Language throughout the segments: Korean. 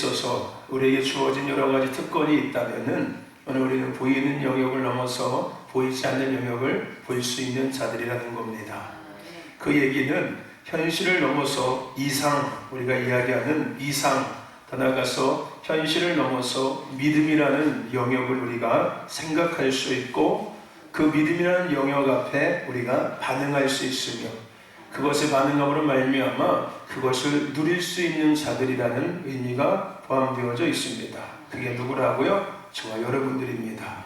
있어서 우리에게 주어진 여러 가지 특권이 있다면은 오늘 우리는 보이는 영역을 넘어서 보이지 않는 영역을 볼 수 있는 자들이라는 겁니다. 그 얘기는 현실을 넘어서 이상, 우리가 이야기하는 이상, 더 나아가서 현실을 넘어서 믿음이라는 영역을 우리가 생각할 수 있고 그 믿음이라는 영역 앞에 우리가 반응할 수 있으며 그것에 반응함으로 말미암아 그것을 누릴 수 있는 자들이라는 의미가 포함되어져 있습니다. 그게 누구라고요? 저와 여러분들입니다.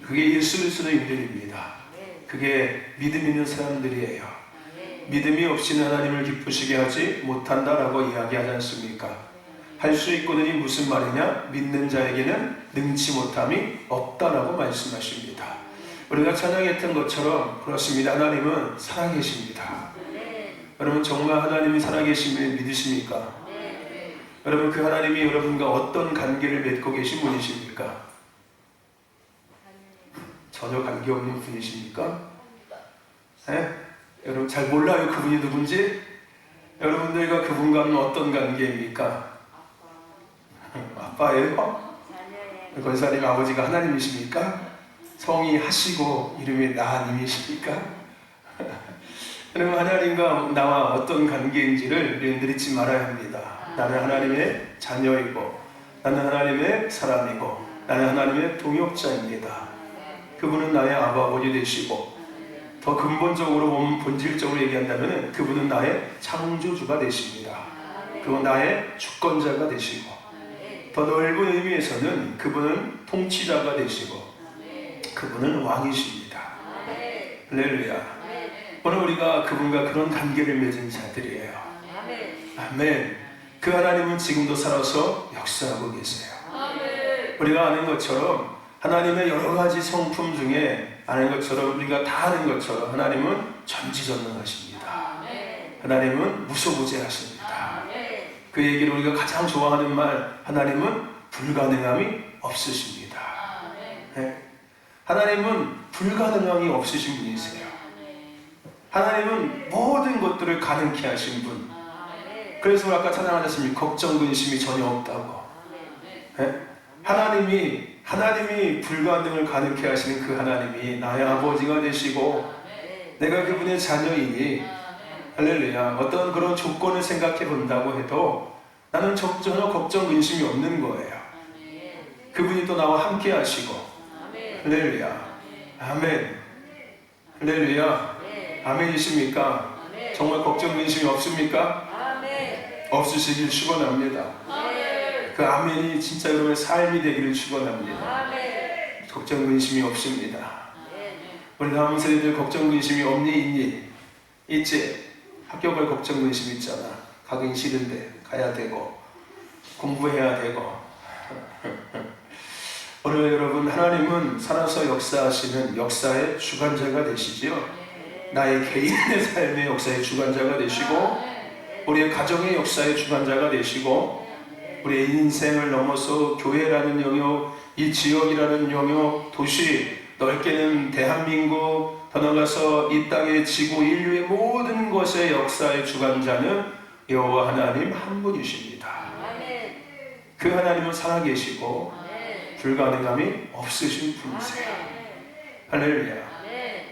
그게 예수 그리스도인들입니다. 그게 믿음 있는 사람들이에요. 믿음이 없이는 하나님을 기쁘시게 하지 못한다라고 이야기하지 않습니까? 할 수 있거든이 무슨 말이냐? 믿는 자에게는 능치 못함이 없다라고 말씀하십니다. 우리가 찬양했던 것처럼 그렇습니다. 하나님은 살아계십니다. 여러분 정말 하나님이 살아계심을 믿으십니까? 여러분 그 하나님이 여러분과 어떤 관계를 맺고 계신 분이십니까? 전혀 관계없는 분이십니까? 네? 여러분 잘 몰라요 그분이 누군지? 여러분들과 그분과는 어떤 관계입니까? 아빠예요? 권사님 아버지가 하나님이십니까? 성이 하시고 이름이 나님이십니까? 여러분 하나님과 나와 어떤 관계인지를 우리는 잊지 말아야 합니다. 나는 하나님의 자녀이고 나는 하나님의 사람이고 나는 하나님의 동역자입니다. 그분은 나의 아버지 되시고 더 근본적으로 본질적으로 얘기한다면 그분은 나의 창조주가 되십니다. 그분은 나의 주권자가 되시고 더 넓은 의미에서는 그분은 통치자가 되시고 그분은 왕이십니다. 할렐루야. 오늘 우리가 그분과 그런 관계를 맺은 자들이에요. 아멘. 그 하나님은 지금도 살아서 역사하고 계세요. 우리가 아는 것처럼 하나님의 여러 가지 성품 중에 아는 것처럼 우리가 다 아는 것처럼 하나님은 전지전능하십니다. 하나님은 무소부재하십니다. 그 얘기를 우리가 가장 좋아하는 말 하나님은 불가능함이 없으십니다. 네. 하나님은 불가능함이 없으신 분이세요. 하나님은 모든 것들을 가능케 하신 분. 그래서 아까 찬양하셨습니다. 걱정 근심이 전혀 없다고. 네? 하나님이 불가능을 가능케 하시는 그 하나님이 나의 아버지가 되시고 내가 그분의 자녀이니 할렐루야. 어떤 그런 조건을 생각해 본다고 해도 나는 전혀 걱정 근심이 없는 거예요. 그분이 또 나와 함께 하시고 할렐루야. 아멘. 할렐루야. 아멘이십니까? 정말 걱정 근심이 없습니까? 없으시길 축원합니다. 그 아멘이 진짜 여러분의 삶이 되기를 축원합니다. 걱정 근심이 없습니다. 우리 다음 세대들 걱정 근심이 없니 있니? 있지. 학교 갈 걱정 근심 있잖아. 가긴 싫은데 가야 되고 공부해야 되고. 오늘 여러분 하나님은 살아서 역사하시는 역사의 주관자가 되시지요. 나의 개인의 삶의 역사의 주관자가 되시고 우리의 가정의 역사의 주관자가 되시고 우리의 인생을 넘어서 교회라는 영역, 이 지역이라는 영역, 도시, 넓게는 대한민국, 더 나아가서 이 땅의 지구, 인류의 모든 것의 역사의 주관자는 여호와 하나님 한 분이십니다. 그 하나님은 살아계시고 불가능함이 없으신 분이세요. 할렐루야.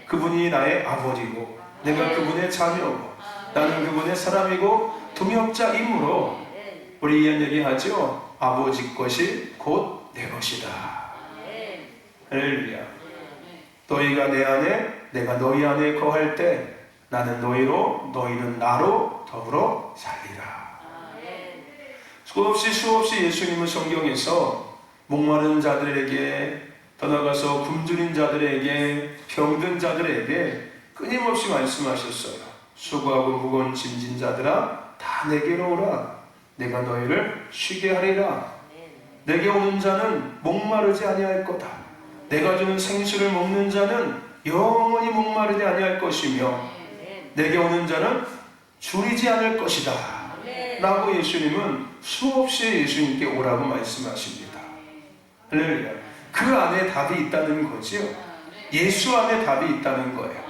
그분이 나의 아버지고 내가 그분의 자녀고 나는 그분의 사람이고 동역자이므로 우리 이런 얘기하죠. 아버지 것이 곧 내 것이다. 할렐루야. 너희가 내 안에 내가 너희 안에 거할 때 나는 너희로 너희는 나로 더불어 살리라. 수없이 예수님은 성경에서 목마른 자들에게 더 나아가서 굶주린 자들에게 병든 자들에게 끊임없이 말씀하셨어요. 수고하고 무거운 짐진 자들아 다 내게로 오라. 내가 너희를 쉬게 하리라. 내게 오는 자는 목마르지 아니할 거다. 내가 주는 생수를 먹는 자는 영원히 목마르지 아니할 것이며 내게 오는 자는 줄이지 않을 것이다 라고 예수님은 수없이 예수님께 오라고 말씀하십니다. 할렐루야. 그 안에 답이 있다는 거지요. 예수 안에 답이 있다는 거예요.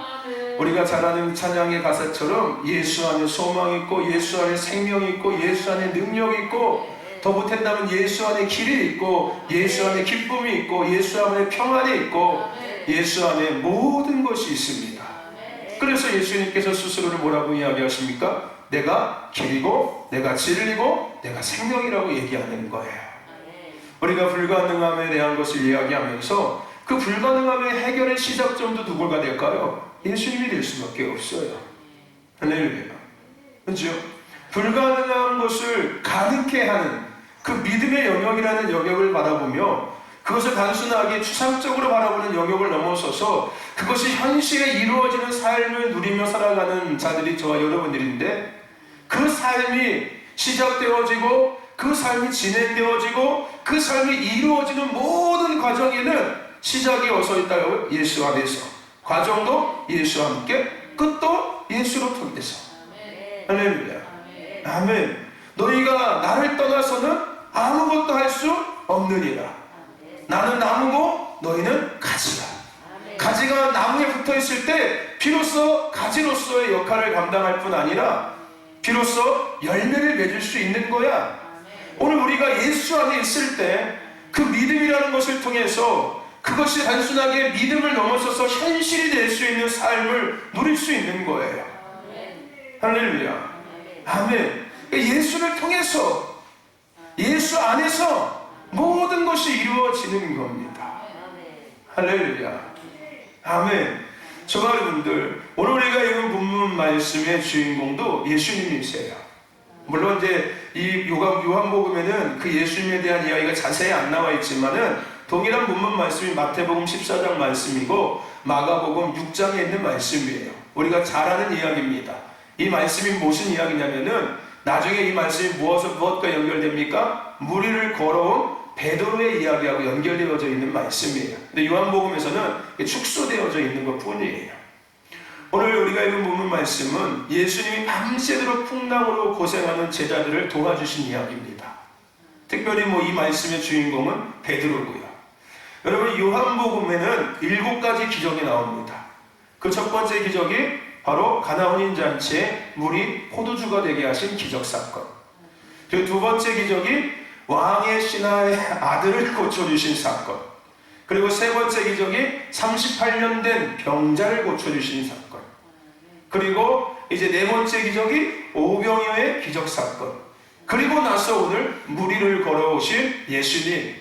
우리가 잘 아는 찬양의 가사처럼 예수 안에 소망이 있고 예수 안에 생명이 있고 예수 안에 능력이 있고 더 못한다면 예수 안에 길이 있고, 예수 안에 기쁨이 있고, 예수 안에 평안이 있고, 예수 안에 모든 것이 있습니다. 그래서 예수님께서 스스로를 뭐라고 이야기하십니까? 내가 길이고, 내가 진리고, 내가 생명이라고 얘기하는 거예요. 우리가 불가능함에 대한 것을 이야기하면서 그 불가능함의 해결의 시작점도 누구가 될까요? 예수님이 될 수밖에 없어요. 할렐루야. 그렇죠? 불가능한 것을 가능케 하는 그 믿음의 영역이라는 영역을 바라보며, 그것을 단순하게 추상적으로 바라보는 영역을 넘어서서 그것이 현실에 이루어지는 삶을 누리며 살아가는 자들이 저와 여러분들인데, 그 삶이 시작되어지고 그 삶이 진행되어지고 그 삶이 이루어지는 모든 과정에는 시작이 어서 있다요? 예수 안에서. 과정도 예수와 함께, 끝도 예수로 통해서. 할렐루야. 아멘. 너희가 나를 떠나서는 아무것도 할 수 없느니라. 나는 나무고 너희는 가지라. 가지가 나무에 붙어 있을 때 비로소 가지로서의 역할을 감당할 뿐 아니라 비로소 열매를 맺을 수 있는 거야. 오늘 우리가 예수 안에 있을 때 그 믿음이라는 것을 통해서 그것이 단순하게 믿음을 넘어서서 현실이 될 수 있는 삶을 누릴 수 있는 거예요. 할렐루야. 아멘. 예수를 통해서, 예수 안에서 모든 것이 이루어지는 겁니다. 할렐루야. 아멘. 저와 여러분들, 오늘 우리가 읽은 본문 말씀의 주인공도 예수님이세요. 물론 이제 이 요한복음에는 그 예수님에 대한 이야기가 자세히 안 나와 있지만은 동일한 본문 말씀이 마태복음 14장 말씀이고 마가복음 6장에 있는 말씀이에요. 우리가 잘 아는 이야기입니다. 이 말씀이 무슨 이야기냐면은 나중에 이 말씀이 무엇과 연결됩니까? 무리를 걸어온 베드로의 이야기하고 연결되어져 있는 말씀이에요. 근데 요한복음에서는 축소되어져 있는 것 뿐이에요. 오늘 우리가 읽은 본문 말씀은 예수님이 밤새도록 풍랑으로 고생하는 제자들을 도와주신 이야기입니다. 특별히 이 말씀의 주인공은 베드로고요. 여러분, 요한복음에는 7가지 기적이 나옵니다. 그 첫 번째 기적이 바로 가나 혼인 잔치에 물이 포도주가 되게 하신 기적 사건. 그리고 두 번째 기적이 왕의 신하의 아들을 고쳐주신 사건. 그리고 세 번째 기적이 38년 된 병자를 고쳐주신 사건. 그리고 이제 네 번째 기적이 오병이어의 기적 사건. 그리고 나서 오늘 무리를 걸어오신 예수님,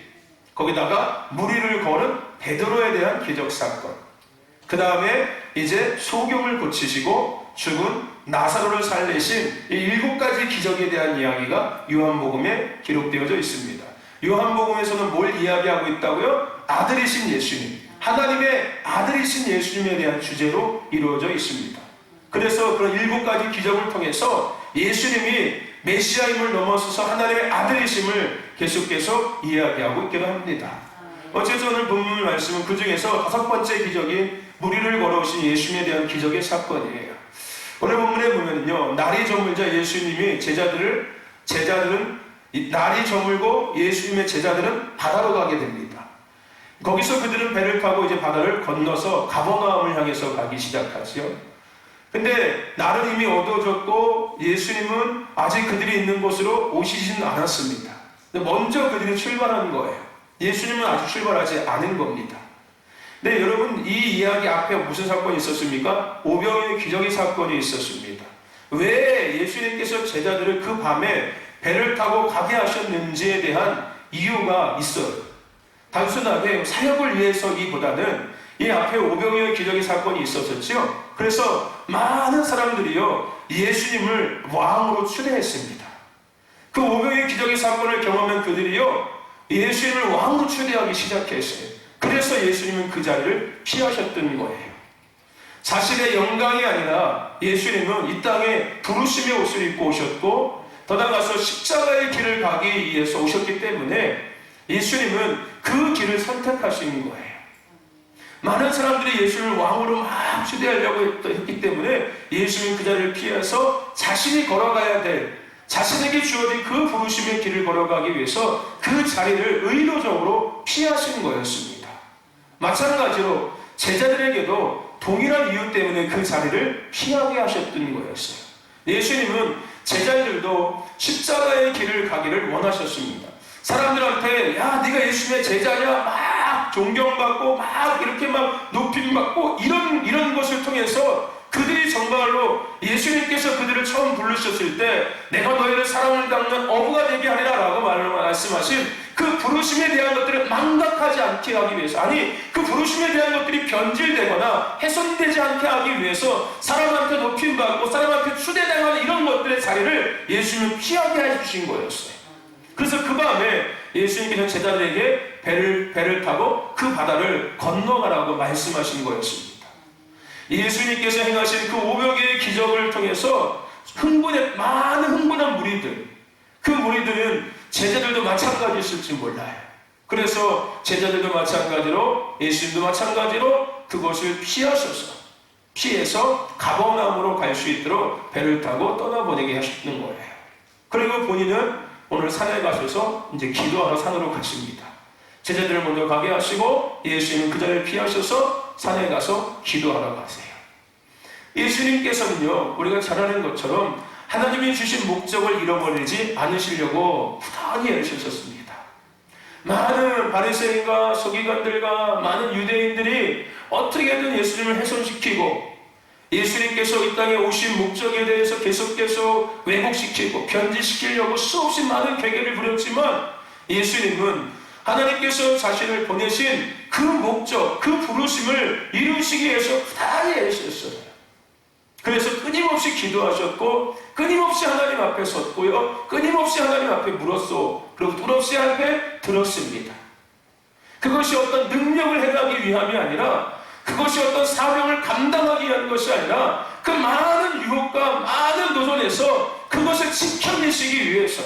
거기다가 무리를 걸은 베드로에 대한 기적 사건. 그 다음에 이제 소경을 고치시고 죽은 나사로를 살리신 이 7가지 기적에 대한 이야기가 요한복음에 기록되어져 있습니다. 요한복음에서는 뭘 이야기하고 있다고요? 아들이신 예수님, 하나님의 아들이신 예수님에 대한 주제로 이루어져 있습니다. 그래서 그런 7가지 기적을 통해서 예수님이 메시아임을 넘어서서 하나님의 아들이심을 계속해서 이야기하고 있기도 합니다. 어쨌든 오늘 본문 말씀은 그 중에서 5번째 기적인 무리를 걸어오신 예수님에 대한 기적의 사건이에요. 오늘 본문에 보면요, 날이 저물자 예수님이 제자들은 날이 저물고 예수님의 제자들은 바다로 가게 됩니다. 거기서 그들은 배를 타고 이제 바다를 건너서 가버나움을 향해서 가기 시작하지요. 근데 날은 이미 어두워졌고 예수님은 아직 그들이 있는 곳으로 오시지는 않았습니다. 먼저 그들이 출발하는 거예요. 예수님은 아직 출발하지 않은 겁니다. 네, 여러분, 이 이야기 앞에 무슨 사건이 있었습니까? 오병이어의 기적의 사건이 있었습니다. 왜 예수님께서 제자들을 그 밤에 배를 타고 가게 하셨는지에 대한 이유가 있어요. 단순하게 사역을 위해서기보다는 이 앞에 오병이어의 기적의 사건이 있었었죠. 그래서 많은 사람들이요, 예수님을 왕으로 추대했습니다. 그 오병이어의 기적의 사건을 경험한 그들이요, 예수님을 왕으로 추대하기 시작했어요. 그래서 예수님은 그 자리를 피하셨던 거예요. 자신의 영광이 아니라 예수님은 이 땅에 부르심의 옷을 입고 오셨고, 더 나아가서 십자가의 길을 가기 위해서 오셨기 때문에 예수님은 그 길을 선택하신 거예요. 많은 사람들이 예수님을 왕으로 막 추대하려고 했기 때문에 예수님은 그 자리를 피해서 자신이 걸어가야 될, 자신에게 주어진 그 부르심의 길을 걸어가기 위해서 그 자리를 의도적으로 피하신 거였습니다. 마찬가지로 제자들에게도 동일한 이유 때문에 그 자리를 피하게 하셨던 거였어요. 예수님은 제자들도 십자가의 길을 가기를 원하셨습니다. 사람들한테 야 네가 예수님의 제자냐 막 존경받고 막 이렇게 막 높임받고 이런 것을 통해서 그들이 정말로 예수님께서 그들을 처음 부르셨을 때 내가 너희를 사랑을 닦는 어부가 되게 하리라 라고 말씀하신 그 부르심에 대한 것들을 망각하지 않게 하기 위해서, 아니 그 부르심에 대한 것들이 변질되거나 훼손되지 않게 하기 위해서 사람한테 높임받고 사람한테 추대당하는 이런 것들의 자리를 예수님은 피하게 해주신 거였어요. 그래서 그 밤에 예수님께서 제자들에게 배를 타고 그 바다를 건너가라고 말씀하신 거였습니다. 예수님께서 행하신 그 500여 개의 기적을 통해서 많은 흥분한 무리들, 그 무리들은 제자들도 마찬가지였을지 몰라요. 그래서 제자들도 마찬가지로 예수님도 마찬가지로 그것을 피해서 가버나움으로 갈 수 있도록 배를 타고 떠나보내게 하시는 거예요. 그리고 본인은 오늘 산에 가셔서 이제 기도하러 산으로 가십니다. 제자들을 먼저 가게 하시고 예수님은 그 자리를 피하셔서 산에 가서 기도하러 가세요. 예수님께서는요, 우리가 잘 아는 것처럼 하나님이 주신 목적을 잃어버리지 않으시려고 부단히 애쓰셨습니다. 많은 바리새인과 서기관들과 많은 유대인들이 어떻게든 예수님을 훼손시키고 예수님께서 이 땅에 오신 목적에 대해서 계속 왜곡시키고 변질시키려고 수없이 많은 계계를 부렸지만 예수님은 하나님께서 자신을 보내신 그 목적, 그 부르심을 이루시기 위해서 부단히 애쓰셨어요. 그래서 끊임없이 기도하셨고 끊임없이 하나님 앞에 섰고요, 끊임없이 하나님 앞에 물었소. 그리고 끊임없이 앞에 들었습니다. 그것이 어떤 능력을 행하기 위함이 아니라, 그것이 어떤 사명을 감당하기 위한 것이 아니라 그 많은 유혹과 많은 도전에서 그것을 지켜내시기 위해서.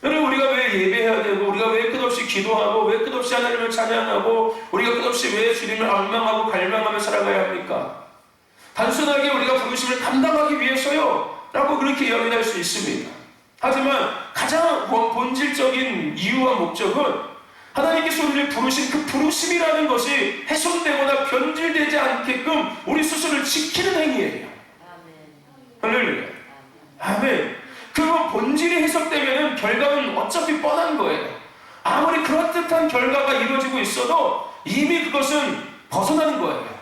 여러분, 우리가 왜 예배해야 되고, 우리가 왜 끝없이 기도하고, 왜 끝없이 하나님을 찬양하고, 우리가 끝없이 왜 주님을 악망하고 갈망하며 살아가야 합니까? 단순하게 우리가 부르심을 감당하기 위해서요 라고 그렇게 이야기할 수 있습니다. 하지만 가장 본질적인 이유와 목적은 하나님께서 우리를 부르신 그 부르심이라는 것이 훼손되거나 변질되지 않게끔 우리 스스로를 지키는 행위예요. 할렐루야. 아멘. 그 본질이 해석되면 결과는 어차피 뻔한 거예요. 아무리 그럴듯한 결과가 이루어지고 있어도 이미 그것은 벗어나는 거예요.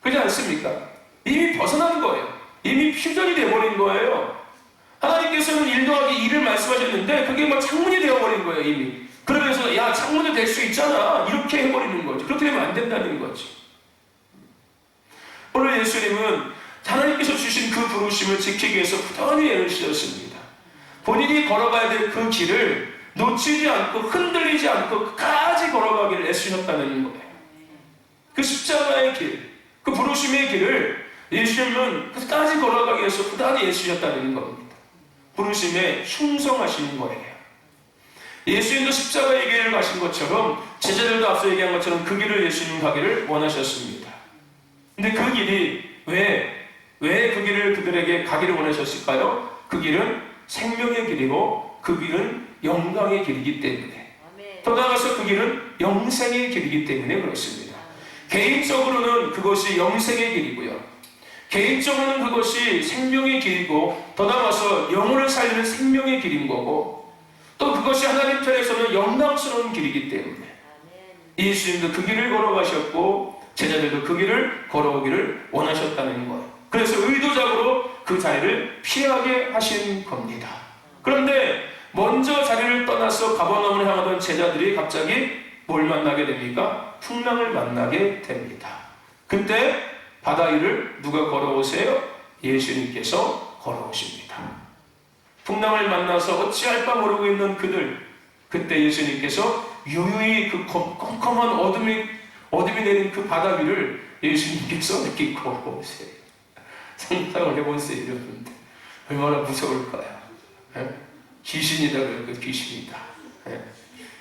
그렇지 않습니까? 이미 벗어나는 거예요. 이미 퓨전이 되어버린 거예요. 하나님께서는 1 더하기 2를 말씀하셨는데 그게 막 창문이 되어버린 거예요. 이미. 그러면서 야 창문이 될 수 있잖아 이렇게 해버리는 거죠. 그렇게 되면 안 된다는 거지. 오늘 예수님은 하나님께서 주신 그 부르심을 지키기 위해서 부단히 애를 쓰셨습니다. 본인이 걸어가야 될 그 길을 놓치지 않고 흔들리지 않고 끝까지 걸어가기를 애쓰셨다는 거예요. 그 십자가의 길, 그 부르심의 길을 예수님은 끝까지 걸어가기 위해서 부단히 애쓰셨다는 겁니다. 부르심에 충성하시는 거예요. 예수님도 십자가의 길을 가신 것처럼 제자들도 앞서 얘기한 것처럼 그 길을 예수님 가기를 원하셨습니다. 근데 그 길이 왜 그 길을 그들에게 가기를 원하셨을까요? 그 길은 생명의 길이고 그 길은 영광의 길이기 때문에, 더 나아가서 그 길은 영생의 길이기 때문에 그렇습니다. 개인적으로는 그것이 영생의 길이고요, 개인적으로는 그것이 생명의 길이고, 더 나아가서 영혼을 살리는 생명의 길인 거고, 또 그것이 하나님 편에서는 영광스러운 길이기 때문에 예수님도 그 길을 걸어가셨고 제자들도 그 길을 걸어오기를 원하셨다는 거예요. 그래서 의도적으로 그 자리를 피하게 하신 겁니다. 그런데 먼저 자리를 떠나서 가버나움을 향하던 제자들이 갑자기 뭘 만나게 됩니까? 풍랑을 만나게 됩니다. 그때 바다 위를 누가 걸어오세요? 예수님께서 걸어오십니다. 풍랑을 만나서 어찌할 바 모르고 있는 그들, 그때 예수님께서 유유히 그 컴컴한 어둠이 내린 그 바다 위를 예수님께서 이렇게 걸어오세요. 상상을 해보세요, 여러분들. 얼마나 무서울까요? 예? 귀신이다 그래요, 그 귀신이다. 예?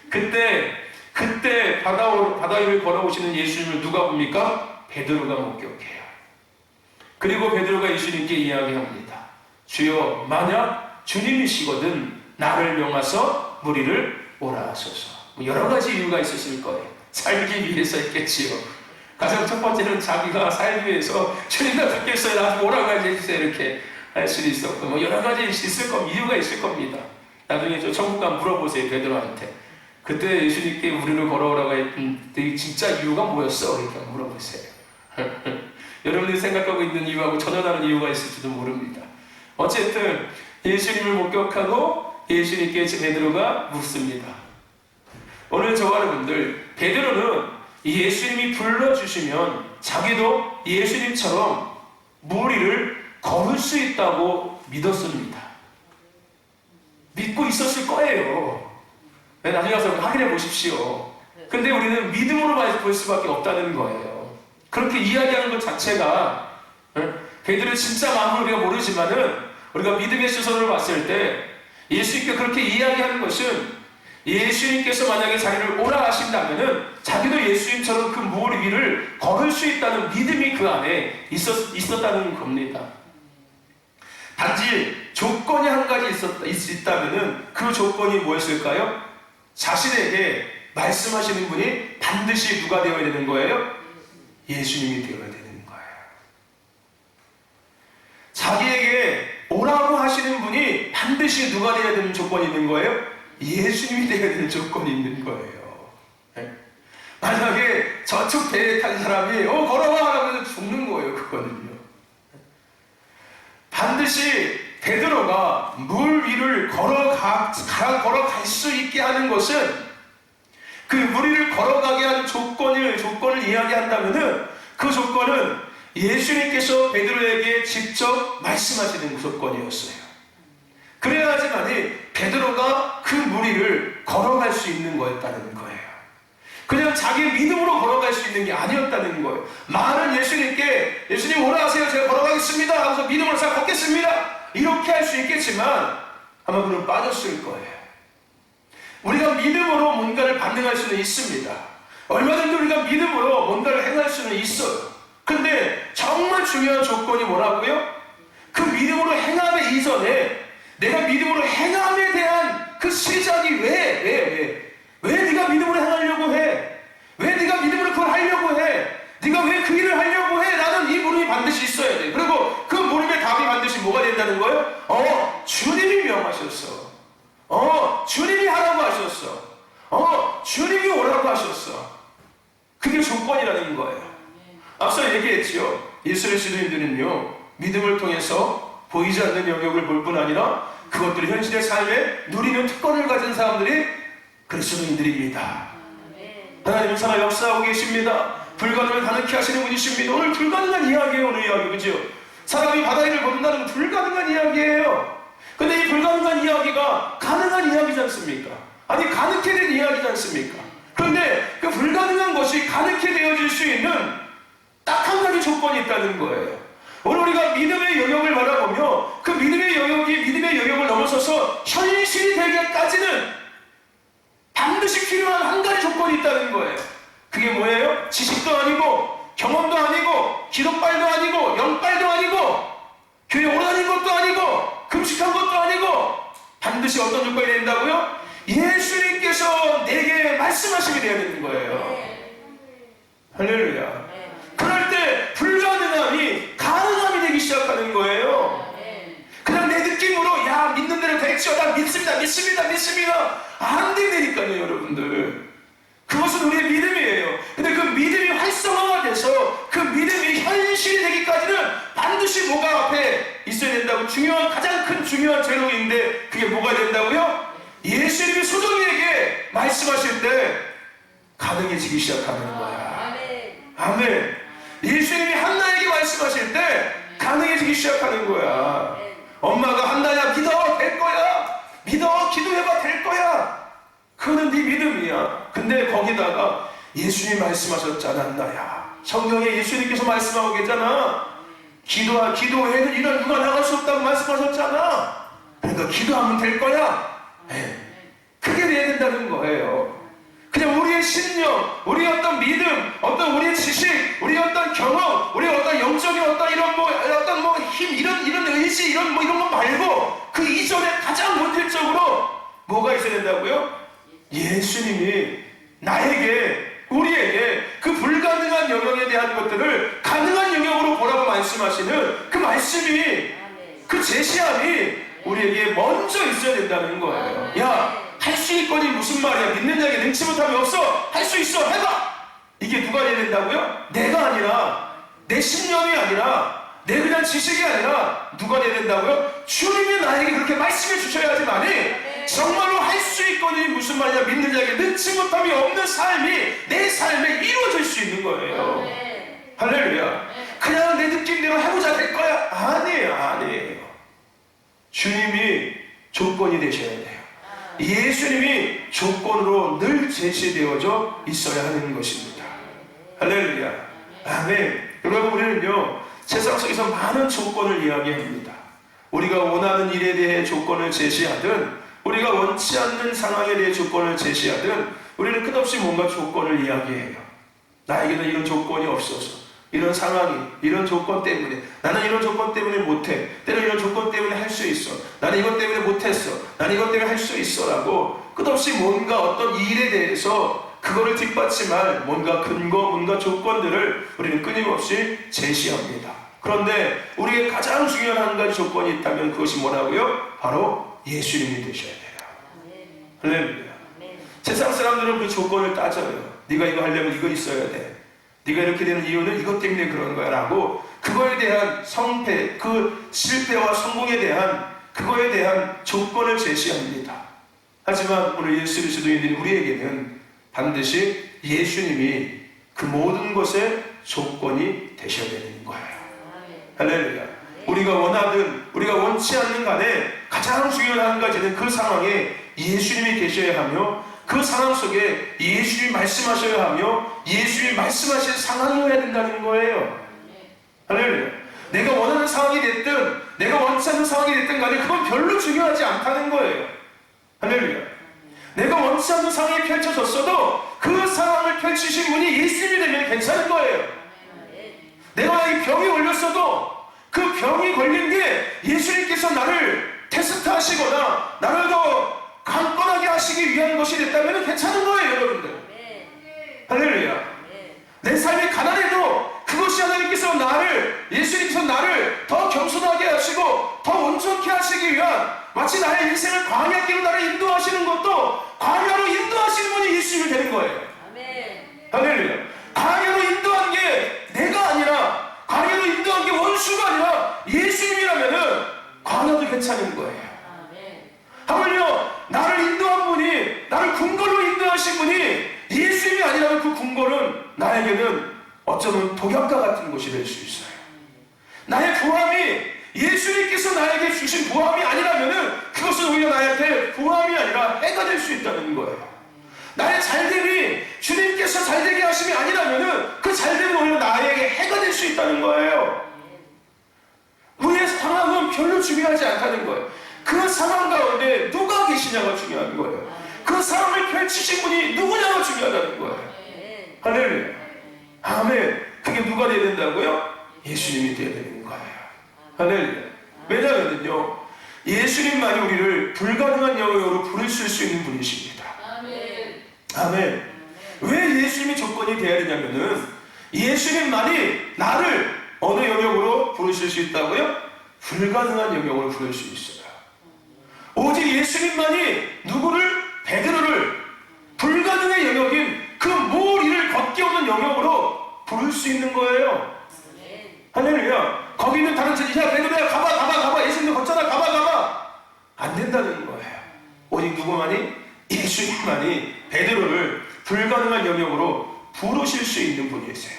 그때 바다 위를 걸어오시는 예수님을 누가 봅니까? 베드로가 목격해요. 그리고 베드로가 예수님께 이야기합니다. 주여, 만약 주님이시거든 나를 명하서 무리를 오라 하소서. 여러 가지 이유가 있었을 거예요. 살기 위해서 했겠지요. 가장 첫 번째는 자기가 살기 위해서 주님 나 듣겠어요. 나한테 오라고 해주세요. 이렇게 할 수도 있었고 뭐 여러 가지 있을 겁니다. 이유가 있을 겁니다. 나중에 저 천국 가면 물어보세요. 베드로한테. 그때 예수님께 우리를 걸어오라고 했던 진짜 이유가 뭐였어? 그러니까 물어보세요. 여러분들이 생각하고 있는 이유하고 전혀 다른 이유가 있을지도 모릅니다. 어쨌든 예수님을 목격하고 예수님께 베드로가 묻습니다. 오늘 저와 여러분들, 베드로는 예수님이 불러주시면 자기도 예수님처럼 물 위를 걸을 수 있다고 믿었습니다. 믿고 있었을 거예요. 나중에 가서 확인해 보십시오. 근데 우리는 믿음으로 볼 수밖에 없다는 거예요. 그렇게 이야기하는 것 자체가, 베드로의 진짜 마음을 우리가 모르지만은 우리가 믿음의 시선으로 봤을 때 예수님께 그렇게 이야기하는 것은 예수님께서 만약에 자기를 오라 하신다면은 자기도 예수님처럼 그 물 위를 걸을 수 있다는 믿음이 그 안에 있었다는 겁니다. 단지 조건이 한 가지 있다면은 그 조건이 뭐였을까요? 자신에게 말씀하시는 분이 반드시 누가 되어야 되는 거예요? 예수님이 되어야 되는 거예요. 자기에게 오라고 하시는 분이 반드시 누가 되어야 되는 조건이 있는 거예요? 예수님이 되어야 되는 조건이 있는 거예요. 네? 만약에 저쪽 배에 탄 사람이 걸어와 하면 죽는 거예요. 그거는요. 반드시 베드로가 물 위를 걸어갈 수 있게 하는 것은 그 물 위를 걸어가게 하는 조건을 이야기한다면은 그 조건은 예수님께서 베드로에게 직접 말씀하시는 조건이었어요. 그래야지만이 베드로가 그 물 위를 걸어갈 수 있는 거였다는 거예요. 그냥 자기 믿음으로 걸어갈 수 있는 게 아니었다는 거예요. 많은 예수님께 예수님 오라 하세요. 제가 걸어가겠습니다. 하면서 믿음으로 잘 걷겠습니다. 이렇게 할 수 있겠지만 아마 그는 빠졌을 거예요. 우리가 믿음으로 뭔가를 반응할 수는 있습니다. 얼마든지 우리가 믿음으로 뭔가를 행할 수는 있어요. 근데 정말 중요한 조건이 뭐라고요? 그 믿음으로 행함에 이전에 내가 믿음으로 행함에 대한 그 시작이 왜 네가 믿음으로 행하려고 해? 왜 네가 믿음으로 그걸 하려고 해? 네가 왜 그 일을 하려고 해? 라는 이 물음이 반드시 있어야 돼. 그리고 그 물음의 답이 반드시 뭐가 된다는 거예요? 주님이 명하셨어. 주님이 하라고 하셨어. 주님이 오라고 하셨어. 그게 조건이라는 거예요. 앞서 얘기했지요. 예수의 시도인들은요, 믿음을 통해서 보이지 않는 영역을 볼 뿐 아니라 그것들이 현실의 삶에 누리는 특권을 가진 사람들이 그리스도인들입니다. 하나님은 살아 역사하고 계십니다. 불가능을 가능케 하시는 분이십니다. 오늘 불가능한 이야기예요. 오늘 이야기, 그죠? 사람이 바다 위를 건넌다는 불가능한 이야기예요. 근데 이 불가능한 이야기가 가능한 이야기지 않습니까? 아니, 가능케 된 이야기지 않습니까? 그런데 그 불가능한 것이 가능케 되어질 수 있는 딱 한 가지 조건이 있다는 거예요. 오늘 우리가 믿음의 영역을 바라보며 그 믿음의 영역을 넘어서서 현실이 되기까지는 반드시 필요한 한 가지 조건이 있다는 거예요. 그게 뭐예요? 지식도 아니고 경험도 아니고 기도빨도 아니고 영빨도 아니고 교회 오래 다닌 것도 아니고 금식한 것도 아니고 반드시 어떤 조건이 된다고요? 예수님께서 내게 말씀하시게 되어야 되는 거예요. 할렐루야. 그럴 때 불가능함이 가능함이 되기 시작하는 거예요. 그냥 내 느낌으로 믿는 대로 됐죠. 나 믿습니다. 안 되니까요, 여러분들. 그것은 우리의 믿음이에요. 근데 그 믿음이 활성화가 돼서 그 믿음이 현실이 되기까지는 반드시 뭐가 앞에 있어야 된다고. 가장 큰 중요한 재료인데 그게 뭐가 된다고요? 예수님이 소정이에게 말씀하실 때 가능해지기 시작하는 거야. 아멘. 예수님이 한나에게 말씀하실 때 가능해지기 시작하는 거야. 엄마가 한나야, 믿어, 될 거야. 믿어, 기도해봐, 될 거야. 그거는 네 믿음이야. 근데 거기다가 예수님이 말씀하셨잖아, 한나야. 성경에 예수님께서 말씀하고 계잖아. 기도해도 이런 누가 나갈 수 없다고 말씀하셨잖아. 그러니까 기도하면 될 거야. 그게 돼야 된다는 거예요. 그냥 우리의 신념, 우리의 어떤 믿음, 어떤 우리의 지식, 우리의 어떤 경험, 우리의 어떤 영적인 어떤 이런 힘, 이런 의지, 이런 거 말고 그 이전에 가장 원칙적으로 뭐가 있어야 된다고요? 예수님이 나에게, 우리에게 그 불가능한 영역에 대한 것들을 가능한 영역으로 보라고 말씀하시는 그 말씀이 그 제시함이 우리에게 먼저 있어야 된다는 거예요. 야, 할 수 있거니 무슨 말이야? 믿는 자에게 능치 못함이 없어. 할 수 있어. 해봐. 이게 누가 해야 된다고요? 내가 아니라, 내 신념이 아니라, 내 그냥 지식이 아니라 누가 해야 된다고요? 주님이 나에게 그렇게 말씀해 주셔야지만이 정말로 할 수 있거니 무슨 말이냐? 믿는 자에게 능치 못함이 없는 삶이 내 삶에 이루어질 수 있는 거예요. 할렐루야. 그냥 내 느낌대로 해보자 될 거야? 아니에요. 주님이 조건이 되셔야 돼요. 예수님이 조건으로 늘 제시되어져 있어야 하는 것입니다. 할렐루야. 아멘. 여러분, 우리는요, 세상 속에서 많은 조건을 이야기합니다. 우리가 원하는 일에 대해 조건을 제시하든, 우리가 원치 않는 상황에 대해 조건을 제시하든, 우리는 끝없이 뭔가 조건을 이야기해요. 나에게는 이런 조건이 없어서, 이런 상황이, 이런 조건 때문에, 나는 이런 조건 때문에 못해. 때로 이런 조건 때문에 할 수 있어. 나는 이것 때문에 못했어. 나는 이것 때문에 할 수 있어. 라고 끝없이 뭔가 어떤 일에 대해서 그거를 뒷받침할 뭔가 근거, 뭔가 조건들을 우리는 끊임없이 제시합니다. 그런데 우리의 가장 중요한 한 가지 조건이 있다면 그것이 뭐라고요? 바로 예수님이 되셔야 돼요. 할렐루야. 세상 사람들은 그 조건을 따져요. 네가 이거 하려면 이거 있어야 돼. 네가 이렇게 되는 이유는 이것 때문에 그런 거야 라고 그거에 대한 성패, 그 실패와 성공에 대한 그거에 대한 조건을 제시합니다. 하지만 오늘 예수 그리스도인인 우리에게는 반드시 예수님이 그 모든 것의 조건이 되셔야 되는 거예요. 할렐루야. 우리가 원하든 우리가 원치 않는 간에 가장 중요한 한 가지는 그 상황에 예수님이 계셔야 하며 그 상황 속에 예수님이 말씀하셔야 하며 예수님이 말씀하신 상황이어야 된다는 거예요. 할렐루야. 내가 원하는 상황이 됐든 내가 원치 않는 상황이 됐든 간에 그건 별로 중요하지 않다는 거예요. 할렐루야. 내가 원치 않는 상황이 펼쳐졌어도 그 상황을 펼치신 분이 예수님이 되면 괜찮은 거예요. 내가 이 병이 걸렸어도 그 병이 걸린 게 예수님께서 나를 테스트하시거나 나를 더 강건하게 하시기 위한 것이 됐다면 괜찮은 거예요, 여러분들. 할렐루야. 내 삶이 가난해도 그것이 하나님께서 예수님께서 나를 더 겸손하게 하시고 더 온전케 하시기 위한 마치 나의 인생을 광야길로 나를 인도하시는 것도 광야로 인도하시는 분이 예수님이 되는 거예요. 할렐루야. 광야로 인도한 게 내가 아니라 광야로 인도한 게 원수가 아니라 예수님이라면은 광야도 괜찮은 거예요. 하물며 나를 인도한 분이 나를 궁궐로 인도하신 분이 예수님이 아니라면 그 궁궐은 나에게는 어쩌면 독약과 같은 곳이 될 수 있어요. 나의 부함이 예수님께서 나에게 주신 부함이 아니라면은 그것은 오히려 나한테 부함이 아니라 해가 될 수 있다는 거예요. 나의 잘됨이 주님께서 잘되게 하심이 아니라면은 그 잘됨은 오히려 나에게 해가 될 수 있다는 거예요. 우리의 상황은 별로 중요하지 않다는 거예요. 그 상황 가운데 누가 계시냐가 중요한 거예요. 그 상황을 펼치신 분이 누구냐가 중요하다는 거예요. 할렐루야. 아멘. 그게 누가 돼야 된다고요? 예수님이 돼야 되는 거예요. 할렐루야. 왜냐하면요, 예수님만이 우리를 불가능한 영역으로 부르실 수 있는 분이십니다. 아멘. 왜 예수님이 조건이 돼야 되냐면은 예수님만이 나를 어느 영역으로 부르실 수 있다고요? 불가능한 영역으로 부를 수 있어요. 오직 예수님만이 베드로를 불가능의 영역인 그 모리를 걷기 없는 영역으로 부를 수 있는 거예요. 할렐루야. 거기 있는 다른 제자, 야 베드로야 가봐 예수님도 걷잖아 가봐 안 된다는 거예요. 오직 누구만이? 예수님만이 베드로를 불가능한 영역으로 부르실 수 있는 분이세요.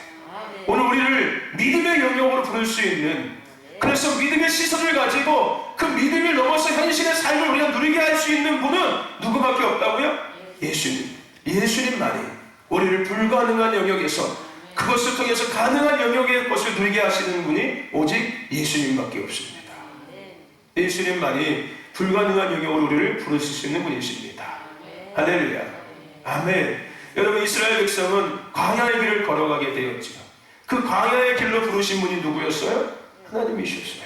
오늘 우리를 믿음의 영역으로 부를 수 있는, 그래서 믿음의 시선을 가지고 그 믿음을 넘어서 현실의 삶을 우리가 누리게 할 수 있는 분은 누구밖에 없다고요? 예수님. 예수님만이 우리를 불가능한 영역에서 그것을 통해서 가능한 영역의 것을 누리게 하시는 분이 오직 예수님밖에 없습니다. 예수님만이 불가능한 영역으로 우리를 부르실 수 있는 분이십니다. 할렐루야. 아멘. 여러분, 이스라엘 백성은 광야의 길을 걸어가게 되었지요. 그 광야의 길로 부르신 분이 누구였어요? 하나님이셨어요.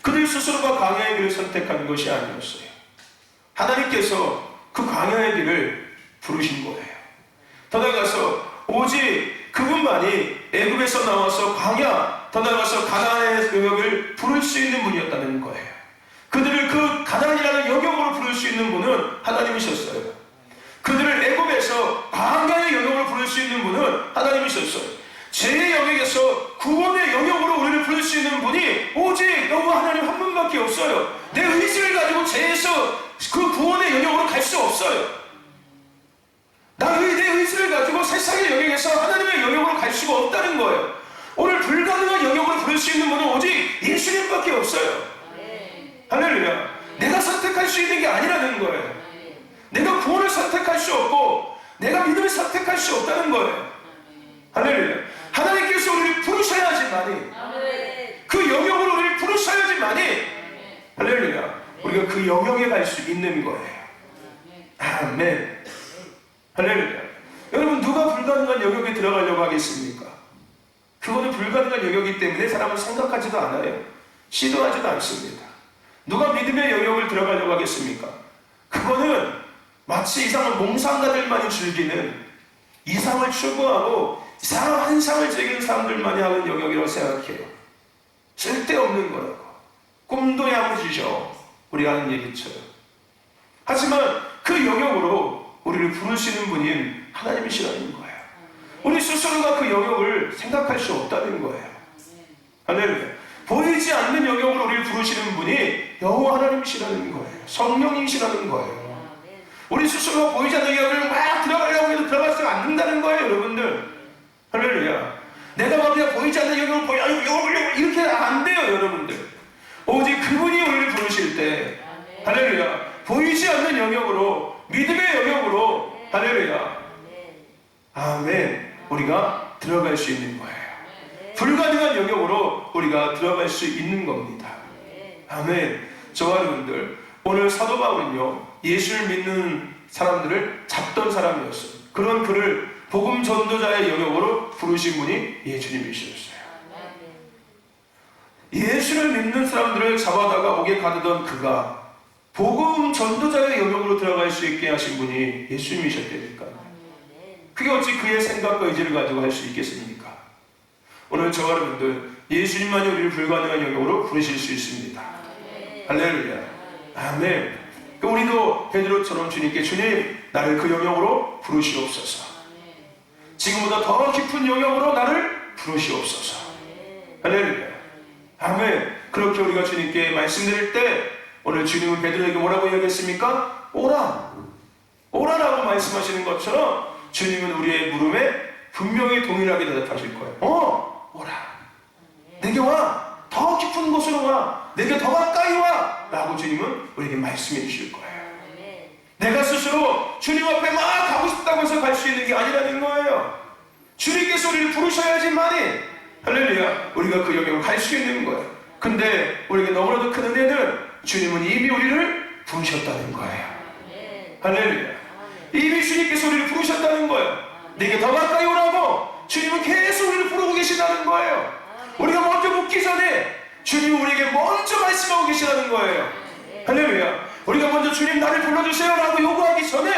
그들 스스로가 광야의 길을 선택한 것이 아니었어요. 하나님께서 그 광야의 길을 부르신 거예요. 더 나아가서 오직 그분만이 애굽에서 나와서 광야, 더 나아가서 가나안의 영역을 부를 수 있는 분이었다는 거예요. 그들을 그 가나안이라는 영역으로 부를 수 있는 분은 하나님이셨어요. 그들을 애굽에서 광야의 영역으로 부를 수 있는 분은 하나님이셨어요. 죄의 영역에서 구원의 영역으로 우리를 부를 수 있는 분이 오직 여호와 하나님 한 분밖에 없어요. 내 의지를 가지고 죄에서 그 구원의 영역으로 갈 수 없어요. 내 의지를 가지고 세상의 영역에서 하나님의 영역으로 갈 수가 없다는 거예요. 오늘 불가능한 영역으로 부를 수 있는 분은 오직 예수님밖에 없어요. 할렐루야. 내가 선택할 수 있는 게 아니라는 거예요. 내가 구원을 선택할 수 없고 내가 믿음을 선택할 수 없다는 거예요. 할렐루야. 하나님께서 우리를 부르셔야지만이, 그 영역으로 우리를 부르셔야지만이, 할렐루야, 우리가 그 영역에 갈 수 있는 거예요. 아멘. 할렐루야. 여러분, 누가 불가능한 영역에 들어가려고 하겠습니까? 그거는 불가능한 영역이기 때문에 사람은 생각하지도 않아요. 시도하지도 않습니다. 누가 믿음의 영역을 들어가려고 하겠습니까? 그거는 마치 이상한 몽상가들만이 즐기는, 이상을 추구하고 이상한 환상을 즐기는 사람들만이 하는 영역이라고 생각해요. 쓸데없는 거라고. 꿈도 야무지죠. 우리가 하는 얘기처럼. 하지만 그 영역으로 우리를 부르시는 분인 하나님이시라는 거예요. 우리 스스로가 그 영역을 생각할 수 없다는 거예요. 할렐루야. 보이지 않는 영역으로 우리를 부르시는 분이 여호와 하나님이시라는 거예요. 성령님이시라는 거예요. 우리 스스로가 보이지 않는 영역을 막 들어가려고 해도 들어갈 수 않는다는 거예요, 여러분들. 할렐루야. 내가 막 그냥 보이지 않는 영역을 보여, 이렇게 안 돼요, 여러분들. 오직 그분이 우리를 부르실 때, 할렐루야, 보이지 않는 영역으로, 믿음의 영역으로, 할렐루야, 아멘, 우리가 들어갈 수 있는 거예요. 불가능한 영역으로 우리가 들어갈 수 있는 겁니다. 아멘. 저와 여러분들, 오늘 사도 바울은요, 예수를 믿는 사람들을 잡던 사람이었어요. 그런 그를 복음 전도자의 영역으로 부르신 분이 예수님이셨어요. 예수를 믿는 사람들을 잡아다가 옥에 가두던 그가 복음 전도자의 영역으로 들어갈 수 있게 하신 분이 예수님이셨다니까. 그게 어찌 그의 생각과 의지를 가지고 할 수 있겠습니까? 오늘 저와 여러분들, 예수님만이 우리를 불가능한 영역으로 부르실 수 있습니다. 할렐루야. 아멘. 우리도 베드로처럼 주님께, 주님, 나를 그 영역으로 부르시옵소서. 지금보다 더 깊은 영역으로 나를 부르시옵소서. 할렐루야. 아멘. 그렇게 우리가 주님께 말씀드릴 때, 오늘 주님은 베드로에게 뭐라고 이야기했습니까? 오라. 오라라고 말씀하시는 것처럼 주님은 우리의 물음에 분명히 동일하게 대답하실 거예요. 오라. 내게 와. 더 깊은 곳으로 와. 내게 더 가까이 와. 라고 주님은 우리에게 말씀해 주실 거예요. 내가 스스로 주님 앞에 막 가고 싶다고 해서 갈 수 있는 게 아니라는 거예요. 주님께서 우리를 부르셔야지만이, 할렐루야, 우리가 그 영역을 갈 수 있는 거예요. 근데 우리에게 너무나도 큰 은혜는 주님은 이미 우리를 부르셨다는 거예요. 할렐루야. 이미 주님께서 우리를 부르셨다는 거예요. 내게 더 가까이 오라고 주님은 계속 우리를 부르고 계시다는 거예요. 우리가 먼저 묻기 전에 주님은 우리에게 먼저 말씀하고 계시다는 거예요. 할렐루야. 우리가 먼저 주님 나를 불러주세요 라고 요구하기 전에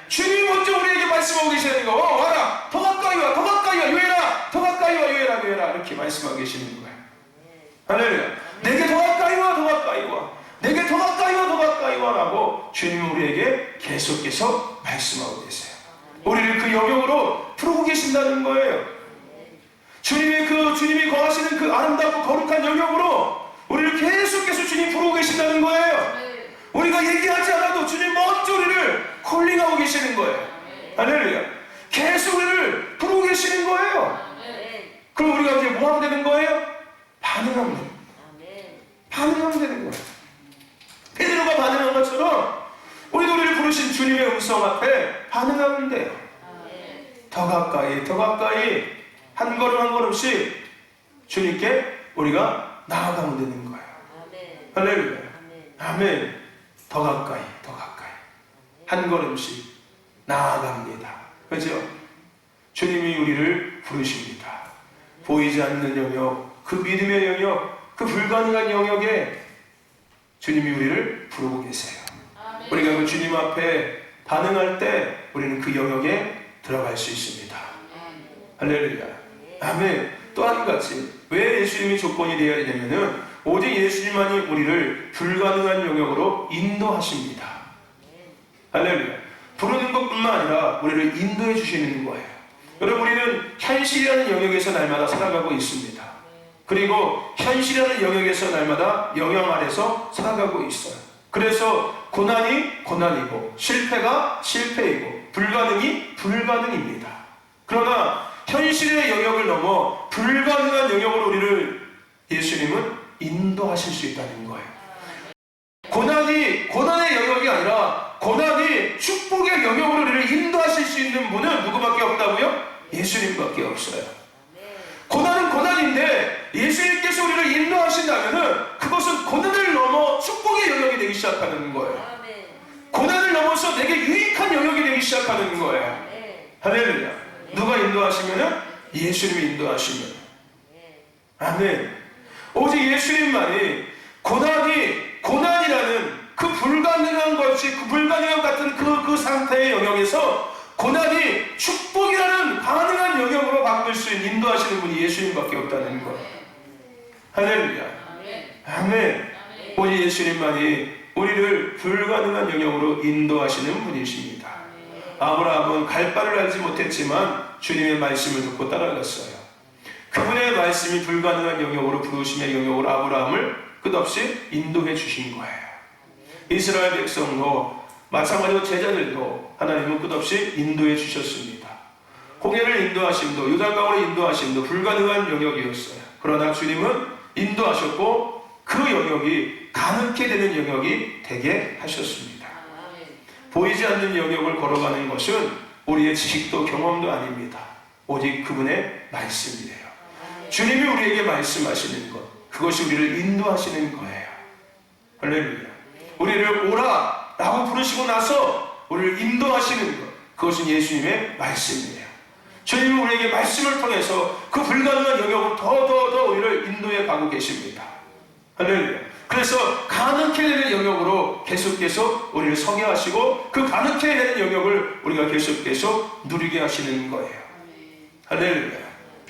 주님이 먼저 우리에게 말씀하고 계시다는 거예요. 와라. 더 가까이 와. 더 가까이 와. 요해라. 더 가까이 와. 요해라. 요해라. 이렇게 말씀하고 계시는 거예요. 할렐루야. 내게 더 가까이 와. 더 가까이 와. 내게 더 가까이 와. 더 가까이 와. 라고 주님은 우리에게 계속해서 말씀하고 계세요. 우리를 그 영역으로 부르고 계신다는 거예요. 주님이 거하시는 그 아름답고 거룩한 영역으로 우리를 계속해서 주님 부르고 계신다는 거예요. 우리가 얘기하지 않아도 주님 먼저 우리를 콜링하고 계시는 거예요. 할렐루야. 계속 우리를 부르고 계시는 거예요. 그럼 우리가 이제 뭐 하면 되는 거예요? 반응하면 됩니다. 반응하면 되는 거예요. 베드로가 반응한 것처럼 우리도 우리를 부르신 주님의 음성 앞에 반응하면 돼요. 더 가까이, 더 가까이, 한 걸음 한 걸음씩 주님께 우리가 나아가면 되는 거예요. 할렐루야. 아멘. 더 가까이, 더 가까이, 한 걸음씩 나아갑니다. 그렇죠? 주님이 우리를 부르십니다. 보이지 않는 영역, 그 믿음의 영역, 그 불가능한 영역에 주님이 우리를 부르고 계세요. 우리가 그 주님 앞에 반응할 때 우리는 그 영역에 들어갈 수 있습니다. 할렐루야. 아멘. 또 한 가지, 왜 예수님이 조건이 되어야 되냐면은 오직 예수님만이 우리를 불가능한 영역으로 인도하십니다. 할렐루야. 부르는 것뿐만 아니라 우리를 인도해 주시는 거예요. 여러분, 우리는 현실이라는 영역에서 날마다 살아가고 있습니다. 그리고 현실이라는 영역에서 날마다 영향 아래서 살아가고 있어요. 그래서 고난이 고난이고 실패가 실패이고 불가능이 불가능입니다. 그러나 현실의 영역을 넘어 불가능한 영역으로 우리를 예수님은 인도하실 수 있다는 거예요. 고난이 고난의 영역이 아니라 고난이 축복의 영역으로 우리를 인도하실 수 있는 분은 누구밖에 없다고요? 예수님밖에 없어요. 고난은 고난인데 예수님께서 우리를 인도하신다면 그것은 고난을 넘어 축복의 영역이 되기 시작하는 거예요. 고난을 넘어서 내게 유익한 영역이 되기 시작하는 거예요. 할렐루야. 누가 인도하시면? 예수님이 인도하시면. 아멘. 오직 예수님만이 고난이라는 그 불가능한 것이, 그 불가능한 같은 그 상태의 영역에서 고난이 축복이라는 가능한 영역으로 바꿀 수 있는 인도하시는 분이 예수님밖에 없다는 거예요. 할렐루야. 아멘. 오직 예수님만이 우리를 불가능한 영역으로 인도하시는 분이십니다. 아브라함은 갈 바를 알지 못했지만 주님의 말씀을 듣고 따라갔어요. 그분의 말씀이 불가능한 영역으로, 부르심의 영역으로 아브라함을 끝없이 인도해 주신 거예요. 이스라엘 백성도 마찬가지로 제자들도 하나님은 끝없이 인도해 주셨습니다. 홍해를 인도하심도, 요단강으로 인도하심도 불가능한 영역이었어요. 그러나 주님은 인도하셨고 그 영역이 가능케 되는 영역이 되게 하셨습니다. 보이지 않는 영역을 걸어가는 것은 우리의 지식도 경험도 아닙니다. 오직 그분의 말씀이에요. 주님이 우리에게 말씀하시는 것, 그것이 우리를 인도하시는 거예요. 할렐루야. 우리를 오라 라고 부르시고 나서 우리를 인도하시는 것, 그것은 예수님의 말씀이에요. 주님은 우리에게 말씀을 통해서 그 불가능한 영역을 더 우리를 인도해 가고 계십니다. 할렐루야. 그래서 가능케 되는 영역으로 계속 우리를 서게 하시고 그 가능케 되는 영역을 우리가 계속 누리게 하시는 거예요. 할렐루야.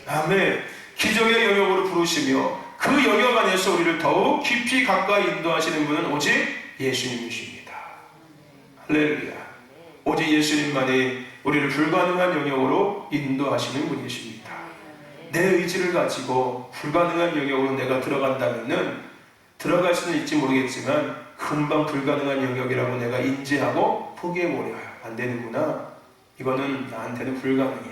아멘. 기적의 영역으로 부르시며 그 영역 안에서 우리를 더욱 깊이 가까이 인도하시는 분은 오직 예수님이십니다. 할렐루야. 오직 예수님만이 우리를 불가능한 영역으로 인도하시는 분이십니다. 내 의지를 가지고 불가능한 영역으로 내가 들어간다면은 들어갈 수는 있지 모르겠지만 금방 불가능한 영역이라고 내가 인지하고 포기해버려요. 안 되는구나. 이거는 나한테는 불가능해.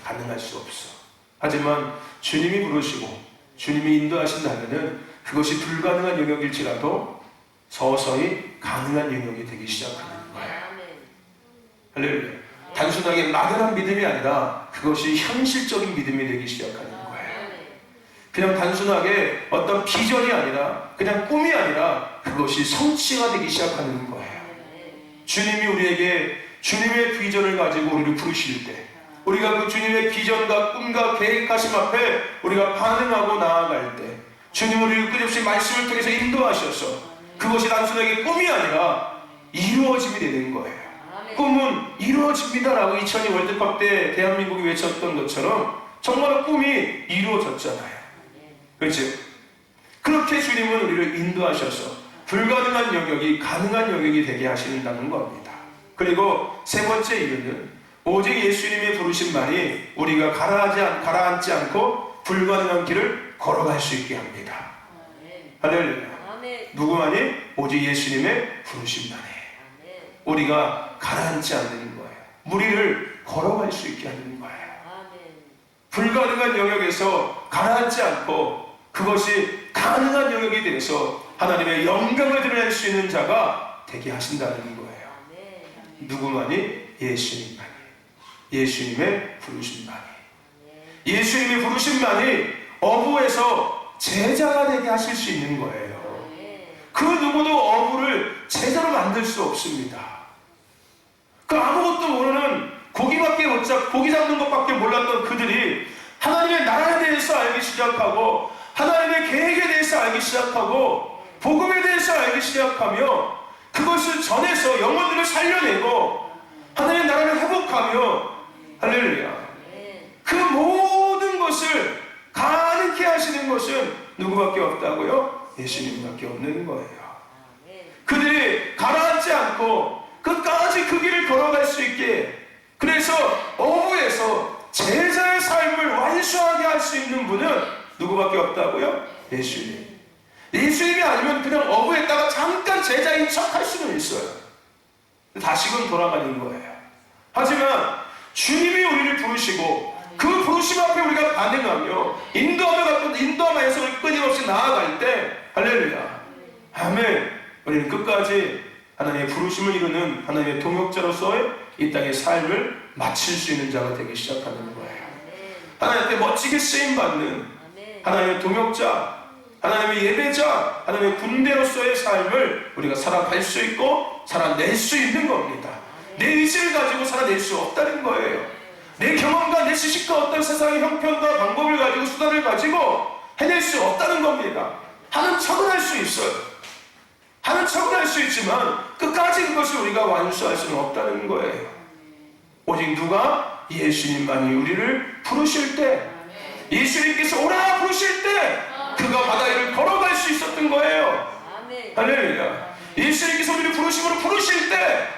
가능할 수 없어. 하지만 주님이 부르시고 주님이 인도하신다면은 그것이 불가능한 영역일지라도 서서히 가능한 영역이 되기 시작하는 거예요. 할렐루야. 단순하게 막연한 믿음이 아니라 그것이 현실적인 믿음이 되기 시작하는 거예요. 그냥 단순하게 어떤 비전이 아니라, 그냥 꿈이 아니라 그것이 성취가 되기 시작하는 거예요. 주님이 우리에게 주님의 비전을 가지고 우리를 부르실 때, 우리가 그 주님의 비전과 꿈과 계획하심 앞에 우리가 반응하고 나아갈 때, 주님 우리를 끝없이 말씀을 통해서 인도하셔서 그것이 단순하게 꿈이 아니라 이루어짐이 되는 거예요. 꿈은 이루어집니다라고 2002 월드컵 때 대한민국이 외쳤던 것처럼 정말 꿈이 이루어졌잖아요. 그렇죠? 그렇게 주님은 우리를 인도하셔서 불가능한 영역이 가능한 영역이 되게 하신다는 겁니다. 그리고 세 번째 이유는 오직 예수님의 부르심만이 우리가 가라앉지 않고 불가능한 길을 걸어갈 수 있게 합니다. 할렐루야. 누구만이? 오직 예수님의 부르심만이 우리가 가라앉지 않는 거예요. 무리를 걸어갈 수 있게 하는 거예요. 불가능한 영역에서 가라앉지 않고 그것이 가능한 영역이 돼서 하나님의 영광을 드러낼 수 있는 자가 되게 하신다는 거예요. 누구만이? 예수님만이. 예수님의 부르심만이. 예수님의 부르심만이 어부에서 제자가 되게 하실 수 있는 거예요. 그 누구도 어부를 제자로 만들 수 없습니다. 그 아무것도 모르는 고기 잡는 것밖에 몰랐던 그들이 하나님의 나라에 대해서 알기 시작하고 하나님의 계획에 대해서 알기 시작하고 복음에 대해서 알기 시작하며 그것을 전해서 영혼들을 살려내고 하나님의 나라를 회복하며 할렐루야. 그 모든 것을 것은 누구밖에 없다고요? 예수님밖에 없는 거예요. 그들이 가라앉지 않고 끝까지 그 길을 걸어갈 수 있게, 그래서 어부에서 제자의 삶을 완수하게 할 수 있는 분은 누구밖에 없다고요? 예수님. 예수님이 아니면 그냥 어부했다가 잠깐 제자인 척 할 수는 있어요. 다시금 돌아가는 거예요. 하지만 주님이 우리를 부르시고 그 부르심 앞에 우리가 반응하며 인도하면서 끊임없이 나아갈 때, 할렐루야, 아멘, 우리는 끝까지 하나님의 부르심을 이루는 하나님의 동역자로서의 이 땅의 삶을 마칠 수 있는 자가 되기 시작하는 거예요. 하나님께 멋지게 쓰임받는 하나님의 동역자, 하나님의 예배자, 하나님의 군대로서의 삶을 우리가 살아갈 수 있고 살아낼 수 있는 겁니다. 내 의지를 가지고 살아낼 수 없다는 거예요. 내 경험과 내 지식과 어떤 세상의 형편과 방법을 가지고 수단을 가지고 해낼 수 없다는 겁니다. 하는 척은 할 수 있어요. 하는 척은 할 수 있지만 끝까지 그것을 우리가 완수할 수는 없다는 거예요. 오직 누가? 예수님만이 우리를 부르실 때, 예수님께서 오라 부르실 때 그가 바다 위를 걸어갈 수 있었던 거예요. 할렐루야. 예수님께서 우리를 부르심으로 부르실 때,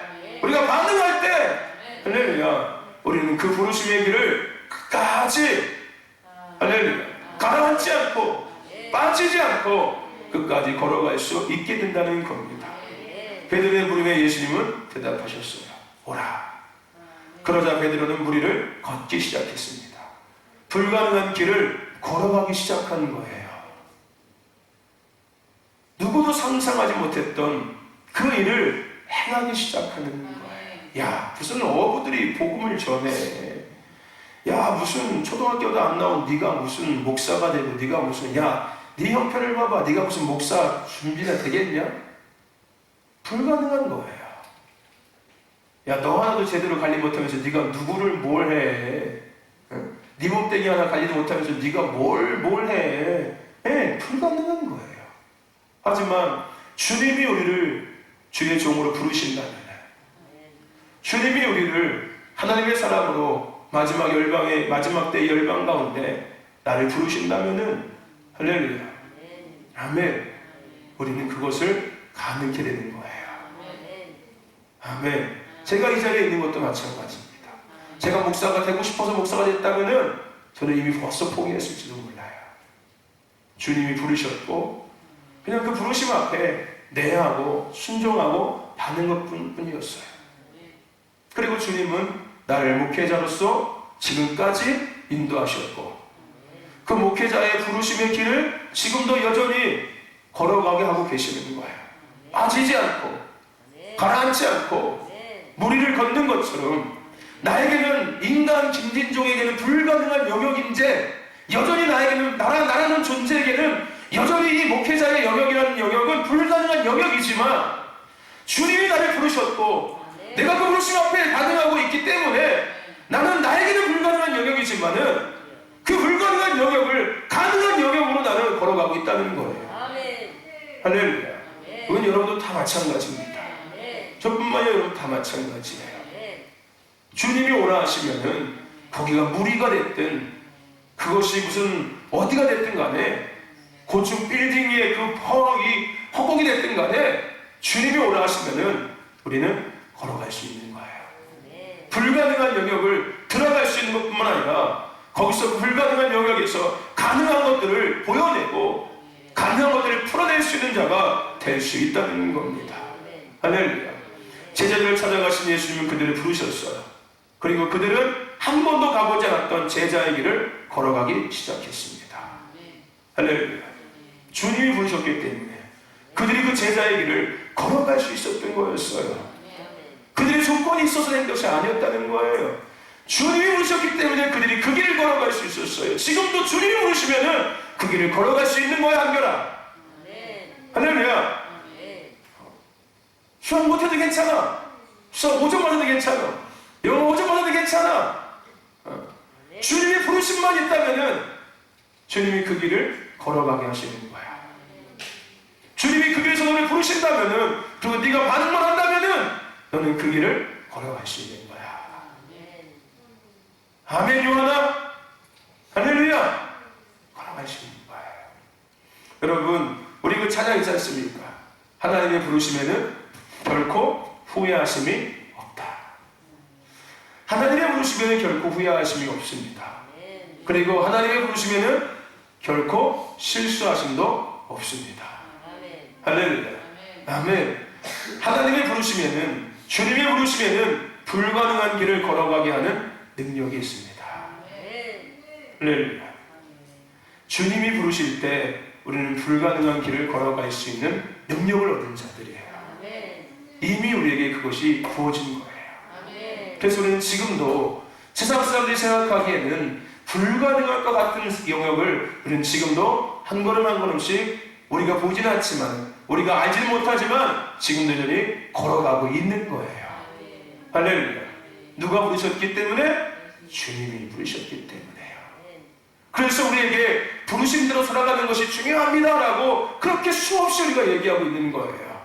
우리가 반응할 때, 할렐루야, 우리는 그 부르심의 길을 끝까지, 할렐루야, 가라앉지 않고 빠지지 않고 끝까지 걸어갈 수 있게 된다는 겁니다. 베드로의 부름에 예수님은 대답하셨어요. 오라. 그러자 베드로는 무리를 걷기 시작했습니다. 불가능한 길을 걸어가기 시작한 거예요. 누구도 상상하지 못했던 그 일을 행하기 시작하는 거예요. 야, 무슨 어부들이 복음을 전해. 야, 무슨 초등학교도 안 나온 네가 무슨 목사가 되고, 네가 무슨, 야, 네 형편을 봐봐, 네가 무슨 목사 준비가 되겠냐? 불가능한 거예요. 야, 너 하나도 제대로 관리 못하면서 네가 누구를 뭘 해? 네 몸뚱이 하나 관리도 못하면서 네가 뭘 해? 불가능한 거예요. 하지만 주님이 우리를 주의 종으로 부르신다면, 주님이 우리를 하나님의 사람으로 마지막 때의 열방 가운데 나를 부르신다면은, 할렐루야, 아멘, 우리는 그것을 가능케 되는 거예요. 아멘. 제가 이 자리에 있는 것도 마찬가지입니다. 제가 목사가 되고 싶어서 목사가 됐다면은 저는 이미 벌써 포기했을지도 몰라요. 주님이 부르셨고 그냥 그 부르심 앞에 내하고 순종하고 받는 것뿐이었어요. 그리고 주님은 나를 목회자로서 지금까지 인도하셨고 그 목회자의 부르심의 길을 지금도 여전히 걸어가게 하고 계시는 거예요. 빠지지 않고 가라앉지 않고 무리를 걷는 것처럼 나에게는, 인간 김진종에게는 불가능한 영역인데 여전히 나라는 존재에게는 여전히 이 목회자의 영역이라는 영역은 불가능한 영역이지만 주님이 나를 부르셨고 내가 그 부르심 앞에 반응하고 있기 때문에 나는 나에게는 불가능한 영역이지만은 그 불가능한 영역을 가능한 영역으로 나는 걸어가고 있다는 거예요. 할렐루야. 그건 여러분도 다 마찬가지입니다. 저뿐만 아니라 여러분 다 마찬가지예요. 주님이 오라 하시면은 거기가 무리가 됐든 그것이 무슨 어디가 됐든 간에 고층 빌딩 위에 그 허공이 됐든 간에 주님이 오라 하시면은 우리는 걸어갈 수 있는 거예요. 불가능한 영역을 들어갈 수 있는 것뿐만 아니라 거기서 불가능한 영역에서 가능한 것들을 보여내고 가능한 것들을 풀어낼 수 있는 자가 될 수 있다는 겁니다. 할렐루야. 제자들을 찾아가신 예수님은 그들을 부르셨어요. 그리고 그들은 한 번도 가보지 않았던 제자의 길을 걸어가기 시작했습니다. 할렐루야. 주님이 부르셨기 때문에 그들이 그 제자의 길을 걸어갈 수 있었던 거였어요. 그들의 조건이 있어서 된 것이 아니었다는 거예요. 주님이 부르셨기 때문에 그들이 그 길을 걸어갈 수 있었어요. 지금도 주님이 부르시면은 그 길을 걸어갈 수 있는 거야, 한결아. 할렐루야. 수학 못해도 괜찮아. 수학 5점 받아도 괜찮아. 영어 5점 받아도 괜찮아. 주님의 부르심만 있다면은 주님이 그 길을 걸어가게 하시는 거야. 주님이 그 길에서 너를 부르신다면은, 그리고 네가 반응만 한다면은 너는 그 길을 걸어갈 수 있는 거야. 아멘, 요하나? 할렐루야. 걸어갈 수 있는 거예요. 여러분, 우리 그 찬양 있지 않습니까? 하나님의 부르심에는 결코 후회하심이 없다. 하나님의 부르심에는 결코 후회하심이 없습니다. 그리고 하나님의 부르심에는 결코 실수하심도 없습니다. 할렐루야. 아멘. 하나님의 부르심에는, 주님의 부르심에는 불가능한 길을 걸어가게 하는 능력이 있습니다. 할렐루야. 주님이 부르실 때 우리는 불가능한 길을 걸어갈 수 있는 능력을 얻은 자들이에요. 이미 우리에게 그것이 부어진 거예요. 그래서 우리는 지금도 세상 사람들이 생각하기에는 불가능할 것 같은 영역을 우리는 지금도 한 걸음 한 걸음씩 우리가 보지는 않지만, 우리가 알지는 못하지만 지금도 여전히 걸어가고 있는 거예요. 할렐루야. 누가 부르셨기 때문에? 주님이 부르셨기 때문에요. 그래서 우리에게 부르심대로 살아가는 것이 중요합니다라고 그렇게 수없이 우리가 얘기하고 있는 거예요.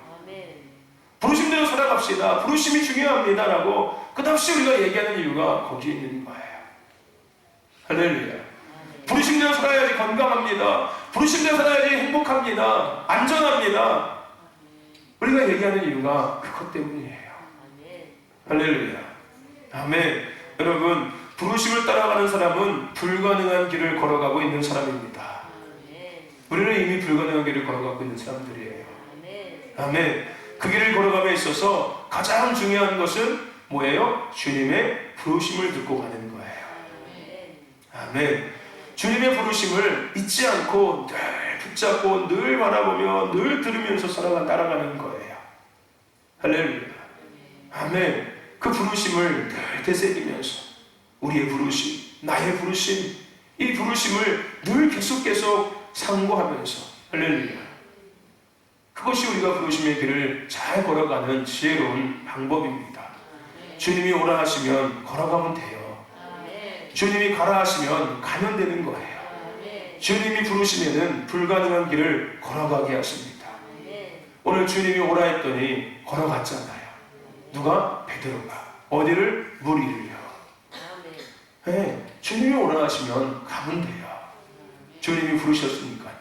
부르심대로 살아갑시다. 부르심이 중요합니다라고 끝없이 우리가 얘기하는 이유가 거기에 있는 거예요. 할렐루야. 부르심대로 살아야지 건강합니다. 부르심대로 살아야지 행복합니다. 안전합니다. 우리가 얘기하는 이유가 그것 때문이에요. 할렐루야. 아멘. 여러분, 부르심을 따라가는 사람은 불가능한 길을 걸어가고 있는 사람입니다. 우리는 이미 불가능한 길을 걸어가고 있는 사람들이에요. 아멘. 그 길을 걸어감에 있어서 가장 중요한 것은 뭐예요? 주님의 부르심을 듣고 가는 거예요. 아멘. 주님의 부르심을 잊지 않고 늘 붙잡고 늘 바라보며 늘 들으면서 따라가는 거예요. 할렐루야. 아멘. 그 부르심을 늘 되새기면서 우리의 부르심, 나의 부르심, 이 부르심을 늘 계속 상고하면서, 할렐루야. 그것이 우리가 부르심의 길을 잘 걸어가는 지혜로운 방법입니다. 주님이 오라 하시면 걸어가면 돼요. 주님이 가라 하시면 가면 되는 거예요. 주님이 부르시면은 불가능한 길을 걸어가게 하십니다. 오늘 주님이 오라 했더니 걸어갔잖아요. 누가? 베드로가. 어디를? 물 위를요. 네, 주님이 오라 하시면 가면 돼요. 주님이 부르셨으니까요.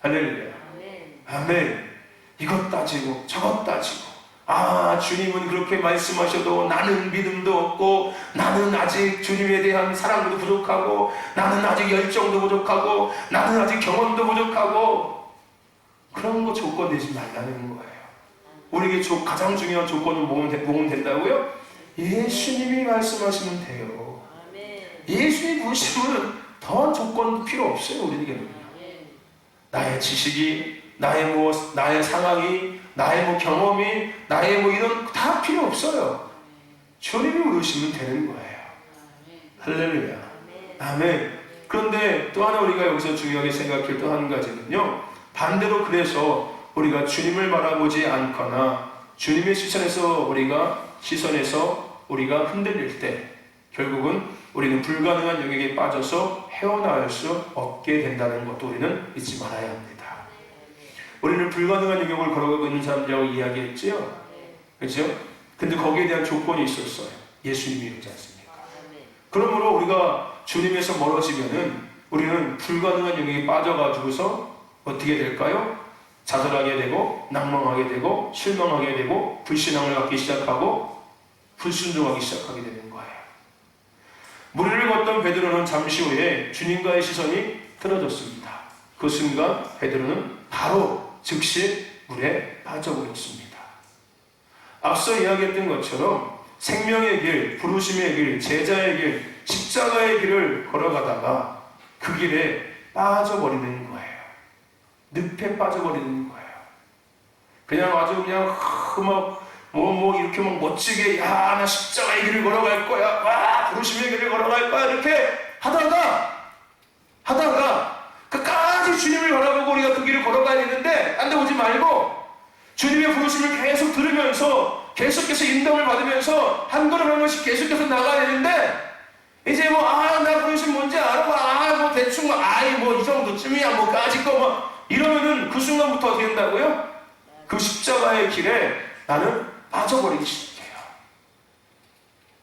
할렐루야. 아멘. 이것 따지고 저것 따지고, 아, 주님은 그렇게 말씀하셔도 나는 믿음도 없고, 나는 아직 주님에 대한 사랑도 부족하고, 나는 아직 열정도 부족하고, 나는 아직 경험도 부족하고, 그런 거 조건 내지 말라는 거예요. 우리에게 가장 중요한 조건은 뭐면 된다고요? 예수님이 말씀하시면 돼요. 예수님이 부르시면 더 조건도 필요 없어요. 우리에게는 나의 지식이, 나의 상황이, 나의 경험이, 나의 이런 다 필요 없어요. 주님이 부르시면 되는 거예요. 할렐루야. 아멘. 그런데 또 하나 우리가 여기서 중요하게 생각할 또 한 가지는요, 반대로 그래서 우리가 주님을 바라보지 않거나 주님의 시선에서 우리가 흔들릴 때 결국은 우리는 불가능한 영역에 빠져서 헤어나올 수 없게 된다는 것도 우리는 잊지 말아야 합니다. 우리는 불가능한 영역을 걸어가고 있는 사람들이라고 이야기했지요. 그렇죠? 근데 거기에 대한 조건이 있었어요. 예수님이 오지 않습니까? 그러므로 우리가 주님에서 멀어지면은 우리는 불가능한 영역에 빠져가지고서 어떻게 될까요? 좌절하게 되고, 낭망하게 되고, 실망하게 되고, 불신앙을 갖기 시작하고, 불순종하기 시작하게 되는 거예요. 물을 걷던 베드로는 잠시 후에 주님과의 시선이 틀어졌습니다. 그 순간 베드로는 바로 즉시 물에 빠져버렸습니다. 앞서 이야기했던 것처럼 생명의 길, 부르심의 길, 제자의 길, 십자가의 길을 걸어가다가 그 길에 빠져버리는 거예요. 늪에 빠져버리는 거예요. 그냥 아주 그냥 이렇게 멋지게, 야, 나 십자가의 길을 걸어갈 거야. 와, 부르심의 길을 걸어갈 거야. 이렇게 하다가 끝까지 주님을 바라보고 우리가 그 길을 걸어가야 되는데, 딴 데 오지 말고 주님의 부르심을 계속 들으면서 계속해서 인도를 받으면서 한 걸음 한 걸음씩 계속해서 나가야 되는데, 이제 나 부르심 뭔지 알아. 대충 이 정도쯤이야. 까짓 거 이러면은 그 순간부터 어떻게 된다고요? 그 십자가의 길에 나는 빠져버리기 시작해요.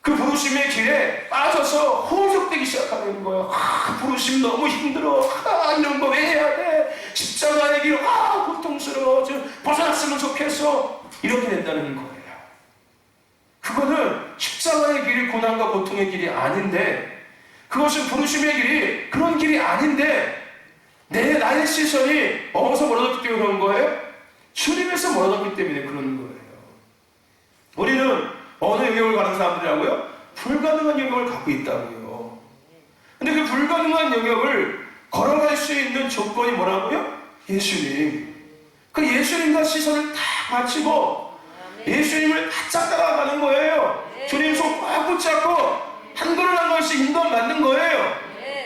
그 부르심의 길에 빠져서 혼석되기 시작하는 거예요. 부르심 너무 힘들어. 이런 거 왜 해야 돼? 십자가의 길, 고통스러워, 벗어났으면 좋겠어, 이렇게 된다는 거예요. 그거는 십자가의 길이 고난과 고통의 길이 아닌데, 그것은 부르심의 길이 그런 길이 아닌데, 나의 시선이 어디서 멀어졌기 때문에 그런 거예요? 주님에서 멀어졌기 때문에 그런 거예요. 우리는 어느 영역을 가는 사람들이라고요? 불가능한 영역을 갖고 있다고요. 근데 그 불가능한 영역을 걸어갈 수 있는 조건이 뭐라고요? 예수님. 그 예수님과 시선을 다 맞추고 예수님을 바짝 따라가는 거예요. 주님 손 꽉 붙잡고 한 걸음 한 걸음씩 인도 맞는 거예요.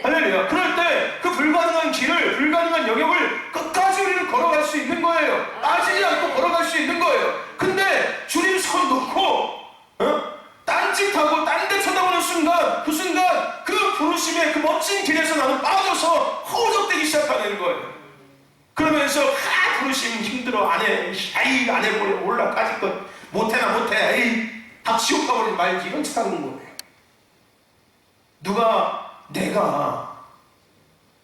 할렐루야. 그럴 때 그 불가능한 길을, 불가능한 영역을 끝까지 우리는 걸어갈 수 있는 거예요. 빠지지 않고 걸어갈 수 있는 거예요. 근데 주님 손 놓고 딴짓하고 딴 데 쳐다보는 순간, 그 순간 그 부르심의 그 멋진 길에서 나는 빠져서 허우적대기 시작하는 거예요. 그러면서 부르심 힘들어, 안 해, 안 해버려, 몰라, 까짓 것 못해나 못해, 에이, 다 지옥 가버리지 말지, 이런 짓 하는 거예요.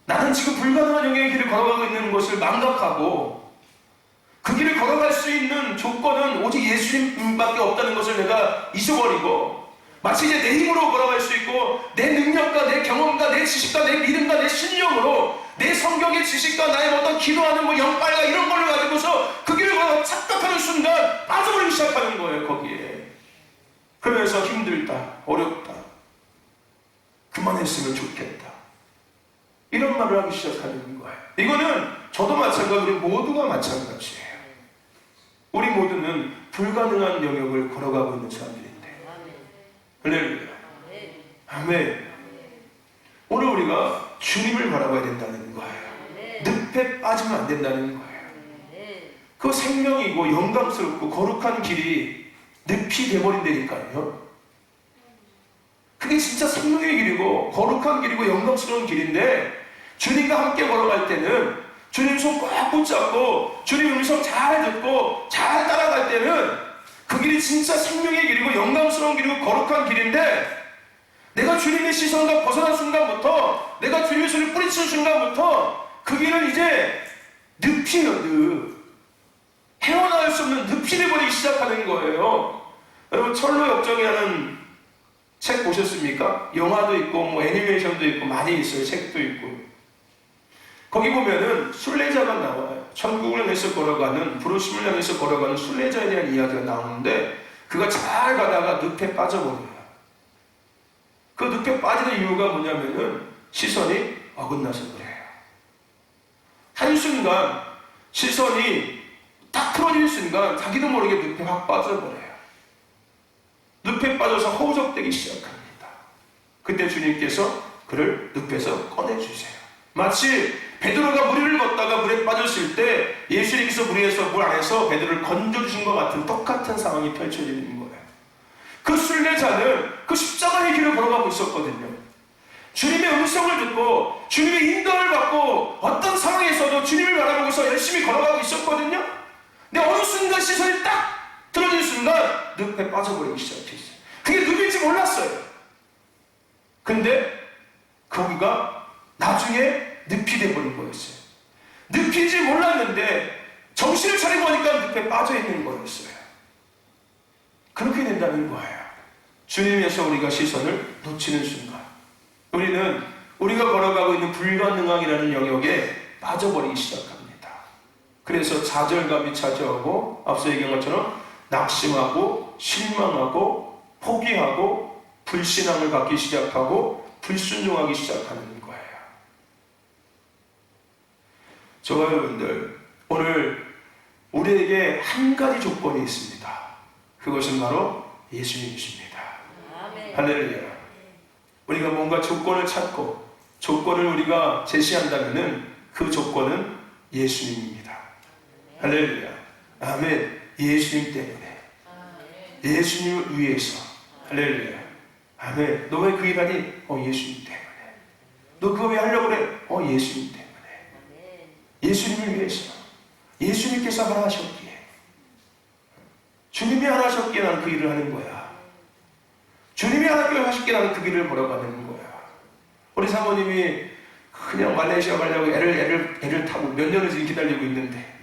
나는 지금 불가능한 영역의 길을 걸어가고 있는 것을 망각하고 그 길을 걸어갈 수 있는 조건은 오직 예수님밖에 없다는 것을 내가 잊어버리고 마치 이제 내 힘으로 걸어갈 수 있고 내 능력과 내 경험과 내 지식과 내 믿음과 내 신념으로 내 성경의 지식과 나의 어떤 기도하는 영빨과 이런 걸로 가지고서 그 길을 걸어 착각하는 순간 빠져버리기 시작하는 거예요. 거기에. 그러면서 힘들다, 어렵다, 그만했으면 좋겠다, 이런 말을 하기 시작하는 거예요. 이거는 저도 마찬가지고 우리 모두가 마찬가지예요. 우리 모두는 불가능한 영역을 걸어가고 있는 사람들인데. 할렐루야. 아멘. 오늘 우리가 주님을 바라봐야 된다는 거예요. 늪에 빠지면 안 된다는 거예요. 그 생명이고 영광스럽고 거룩한 길이 늪이 돼버린다니까요. 그게 진짜 생명의 길이고 거룩한 길이고 영광스러운 길인데, 주님과 함께 걸어갈 때는 주님 손 꽉 붙잡고 주님 음성 잘 듣고 잘 따라갈 때는 그 길이 진짜 생명의 길이고 영광스러운 길이고 거룩한 길인데, 내가 주님의 시선과 벗어난 순간부터, 내가 주님의 손을 뿌리치는 순간부터 그 길은 이제 늪이에요. 늪. 헤어나올 수 없는 늪이 되버리기 시작하는 거예요. 여러분, 철로 역정이라는 책 보셨습니까? 영화도 있고 애니메이션도 있고 많이 있어요. 책도 있고. 거기 보면은 순례자가 나와요. 천국을 향해서 걸어가는, 부르심을 향해서 걸어가는 순례자에 대한 이야기가 나오는데, 그가 잘 가다가 늪에 빠져버려요. 그 늪에 빠지는 이유가 뭐냐면은 시선이 어긋나서 그래요. 한순간 시선이 딱 틀어질 순간 자기도 모르게 늪에 확 빠져버려요. 늪에 빠져서 허우적대기 시작합니다. 그때 주님께서 그를 늪에서 꺼내주세요. 마치 베드로가 무리를 걷다가 물에 빠졌을 때 예수님께서 무리에서 물 안에서 베드로를 건져주신 것 같은 똑같은 상황이 펼쳐지는 거예요. 그 순례자는 그 십자가의 길을 걸어가고 있었거든요. 주님의 음성을 듣고 주님의 인도를 받고 어떤 상황에서도 주님을 바라보고서 열심히 걸어가고 있었거든요. 근데 어느 순간 시선이 딱 틀어진 순간 늪에 빠져버리기 시작했어요. 그게 늪인지 몰랐어요. 근데 거기가 나중에 늪이 돼버린 거였어요. 늪인지 몰랐는데 정신을 차리고 보니까 늪에 빠져있는 거였어요. 그렇게 된다는 거예요. 주님에서 우리가 시선을 놓치는 순간 우리는 우리가 걸어가고 있는 불가능함이라는 영역에 빠져버리기 시작합니다. 그래서 좌절감이 찾아오고 앞서 얘기한 것처럼 낙심하고 실망하고 포기하고 불신앙을 갖기 시작하고 불순종하기 시작하는 거예요. 저와 여러분들, 오늘 우리에게 한 가지 조건이 있습니다. 그것은 바로 예수님이십니다. 할렐루야. 우리가 뭔가 조건을 찾고 조건을 우리가 제시한다면 그 조건은 예수님입니다. 할렐루야. 아멘. 예수님 때문에, 예수님을 위해서. 할렐루야. 아멘. 너 왜 그 일 하니? 예수님 때문에. 너 그거 왜 하려고 그래? 예수님 때문에. 예수님을 위해서. 예수님께서 하라 하셨기에, 주님이 하라 하셨기에 나는 그 일을 하는 거야. 주님이 하라 하셨기에 나는 그 길을 걸어가는 거야. 우리 사모님이 그냥 말레이시아 가려고 애를 타고 몇 년을 지금 기다리고 있는데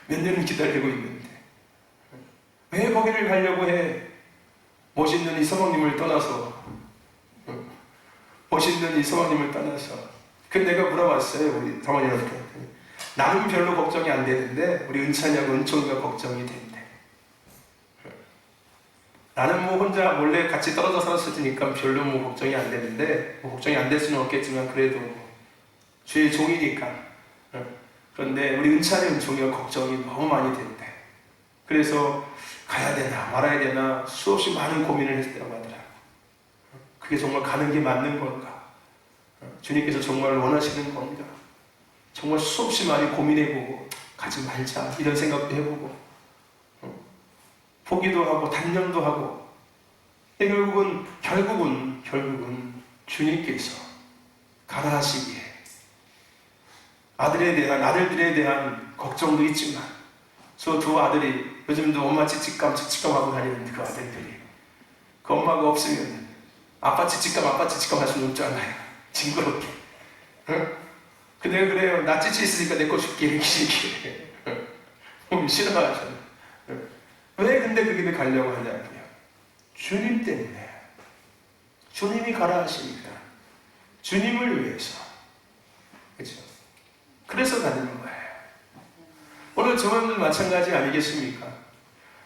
몇 년을 기다리고 있는데 왜 거기를 가려고 해? 멋있는 이 서방님을 떠나서 멋있는 이 서방님을 떠나서. 근데 내가 물어봤어요, 우리 사모님한테. 나는 별로 걱정이 안 되는데 우리 은찬이하고 은총이가 걱정이 된대. 나는 뭐 혼자 몰래 같이 떨어져 살았으니까 별로 뭐 걱정이 안 되는데, 뭐 걱정이 안 될 수는 없겠지만 그래도 주의 종이니까. 그런데 우리 은찬이 은총이가 걱정이 너무 많이 된대. 그래서 가야 되나 말아야 되나 수없이 많은 고민을 했다고 하더라고. 그게 정말 가는 게 맞는 걸까? 주님께서 정말 원하시는 건가? 정말 수없이 많이 고민해보고 가지 말자 이런 생각도 해보고 포기도 하고 단념도 하고, 결국은 주님께서 가라 하시기에 아들들에 대한 걱정도 있지만, 저 두 아들이 요즘도 엄마 찌찌감 하고 다니는데, 그 아들들이 그 엄마가 없으면 아빠 찌찌감 할 수는 없잖아요. 징그럽게. 근데 그래요. 나 찌찌 있으니까 내 거 줄게 이렇게 싫어하잖아. 왜 근데 그 길을 가려고 하냐고요. 주님 때문에. 주님이 가라 하시니까. 주님을 위해서. 그렇죠? 그래서 가는 거예요. 오늘 저분들 마찬가지 아니겠습니까?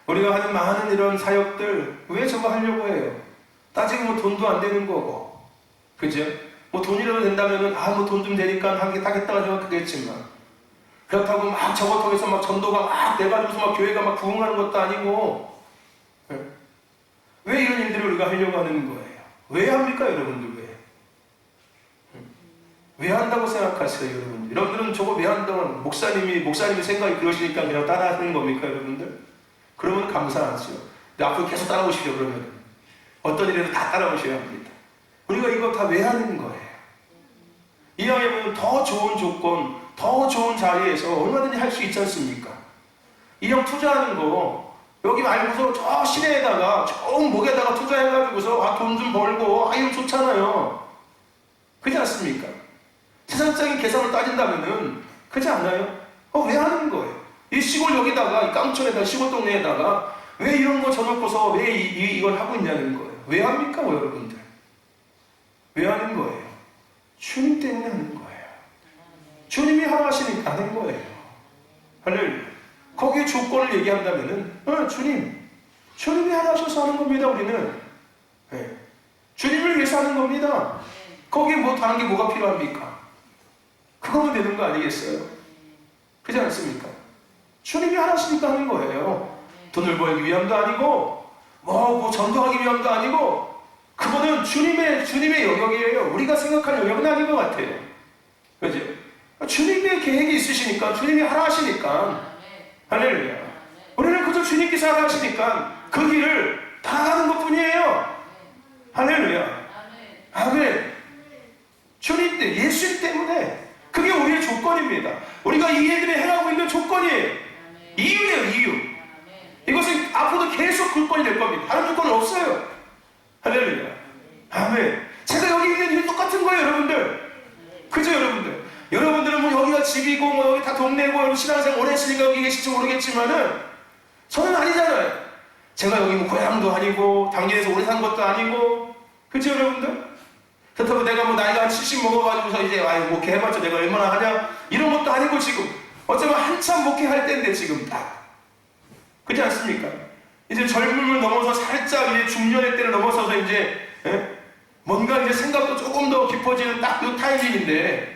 우리가 하는 많은 이런 사역들 왜 저거 하려고 해요? 따지면 뭐 돈도 안 되는 거고, 그죠? 뭐 돈이라도 된다면은 뭐 돈 좀 되니까 하겠다고 생각하겠지만, 그렇다고 막 저거 통해서 막 전도가 막 돼가지고서 막 교회가 막 부흥하는 것도 아니고. 왜 이런 일들을 우리가 하려고 하는 거예요? 왜 합니까, 여러분들? 왜 한다고 생각하세요, 여러분들? 여러분들은 저거 왜 한다고, 목사님이 생각이 그러시니까 그냥 따라하는 겁니까, 여러분들? 그러면 감사하죠. 근데 앞으로 계속 따라오시죠, 그러면. 어떤 일에도 다 따라오셔야 합니다. 우리가 이거 다 왜 하는 거예요? 이왕이면 더 좋은 조건, 더 좋은 자리에서 얼마든지 할 수 있지 않습니까? 이왕 투자하는 거, 여기 말고서 저 시내에다가, 좋은 목에다가 투자해가지고서, 돈 좀 벌고, 이거 좋잖아요. 그렇지 않습니까? 세상적인 계산을 따진다면은, 그렇지 않나요? 왜 하는 거예요? 이 시골 여기다가, 이 깡촌에다가, 시골 동네에다가, 왜 이런 거 져놓고서 왜 이걸 하고 있냐는 거예요. 왜 합니까, 여러분들? 왜 하는 거예요? 주님 때문에 하는 거예요. 주님이 하라 하시니까 하는 거예요. 할렐루야. 거기에 조건을 얘기한다면은, 주님이 하라 하셔서 하는 겁니다, 우리는. 네. 주님을 위해서 하는 겁니다. 거기에 뭐 다른 게 뭐가 필요합니까? 그거면 되는 거 아니겠어요? 그렇지 않습니까? 주님이 하라 하시니까 하는 거예요. 돈을 벌기 위함도 아니고, 뭐 전도하기 위함도 아니고, 그거는 주님의 영역이에요. 우리가 생각하는 영역은 아닌 것 같아요. 그죠? 주님의 계획이 있으시니까, 주님이 하라 하시니까, 할렐루야. 우리는 그저 주님께서 하라 하시니까 그 길을 다 가는 것 뿐이에요. 할렐루야. 아멘. 주님 때, 예수님 때문에. 그게 우리의 조건입니다. 우리가 이 얘기를 행하고 있는 조건이에요. 이유예요, 이유. 이것은 앞으로도 계속 조건이 될 겁니다. 다른 조건은 없어요. 할렐루야. 아멘. 제가 여기 있는 일 똑같은 거예요, 여러분들. 그죠, 여러분들? 여러분들은 뭐 여기가 집이고, 뭐 여기 다 동네고, 여러분 신앙생활 오래 했으니까 여기 계실지 모르겠지만은, 저는 아니잖아요. 제가 여기 뭐 고향도 아니고, 당진에서 오래 산 것도 아니고, 그죠, 여러분들? 그렇다고 내가 뭐 나이가 한 70 먹어가지고서 이제, 목회 해봤자 내가 얼마나 하냐? 이런 것도 아니고, 지금. 어쩌면 한참 목회할 때인데, 지금 딱. 그렇지 않습니까? 이제 젊음을 넘어서 살짝 이제 중년의 때를 넘어서서 이제, 뭔가 이제 생각도 조금 더 깊어지는 딱 그 타이밍인데,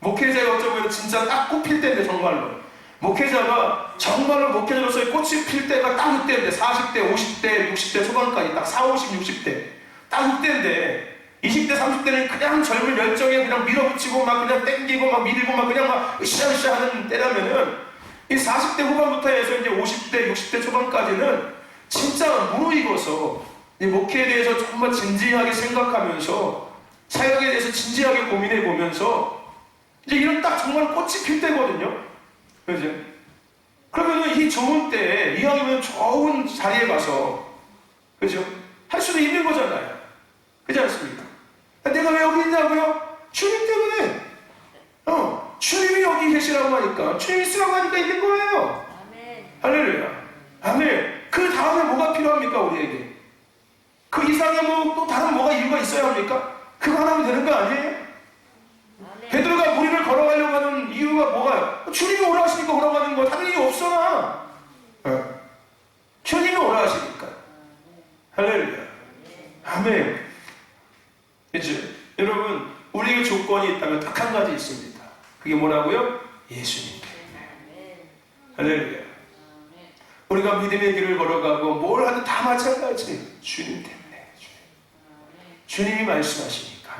목회자가 어쩌면 진짜 딱 꽃필 때인데, 정말로. 목회자가 정말로 목회자로서의 꽃이 필 때가 딱 그때인데, 40대, 50대, 60대 초반까지 딱 40, 50, 60대. 딱 그때인데, 20대, 30대는 그냥 젊은 열정에 그냥 밀어붙이고 막 그냥 땡기고 막 밀고 막 그냥 막 으쌰으쌰 하는 때라면은, 이 40대 후반부터 해서 이제 50대, 60대 초반까지는 진짜 무르익어서 이 목회에 대해서 정말 진지하게 생각하면서 사역에 대해서 진지하게 고민해 보면서 이제 이런 딱 정말 꽃이 필 때거든요. 그죠? 그러면은 이 좋은 때에 이왕이면 좋은 자리에 가서, 그죠? 할 수도 있는 거잖아요. 그렇지 않습니까? 내가 왜 여기 있냐고요? 그 이상의 뭐 또 다른 뭐가 이유가 있어야 합니까? 그거 하나면 되는 거 아니에요? 베드로가 무리를 걸어가려고 하는 이유가 뭐가요? 주님이 오라 하시니까 걸어가는 거 다른 이유 없어. 주님이 오라 하시니까. 할렐루야. 아멘. 이제 여러분, 우리에게 조건이 있다면 딱 한 가지 있습니다. 그게 뭐라고요? 예수님 때문에. 할렐루야. 우리가 믿음의 길을 걸어가고 뭘 하든 다 마찬가지예요. 주님 때문에. 주님이 말씀하시니까,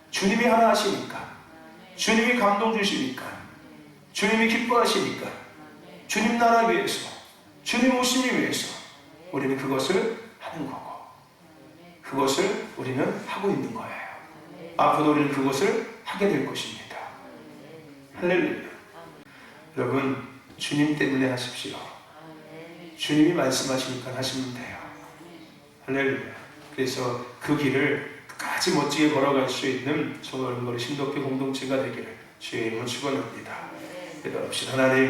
주님이 하나 하시니까, 주님이 감동 주시니까, 주님이 기뻐하시니까, 주님 나라 위해서, 주님 오심을 위해서 우리는 그것을 하는 거고, 그것을 우리는 하고 있는 거예요. 앞으로 우리는 그것을 하게 될 것입니다. 할렐루야. 여러분, 주님 때문에 하십시오. 주님이 말씀하시니까 하시면 돼요. 할렐루야. 그래서 그 길을 끝까지 멋지게 걸어갈 수 있는 소노름거리 신도교 공동체가 되기를 주의 이름으로 축원합니다. 기도합시다. 하나님,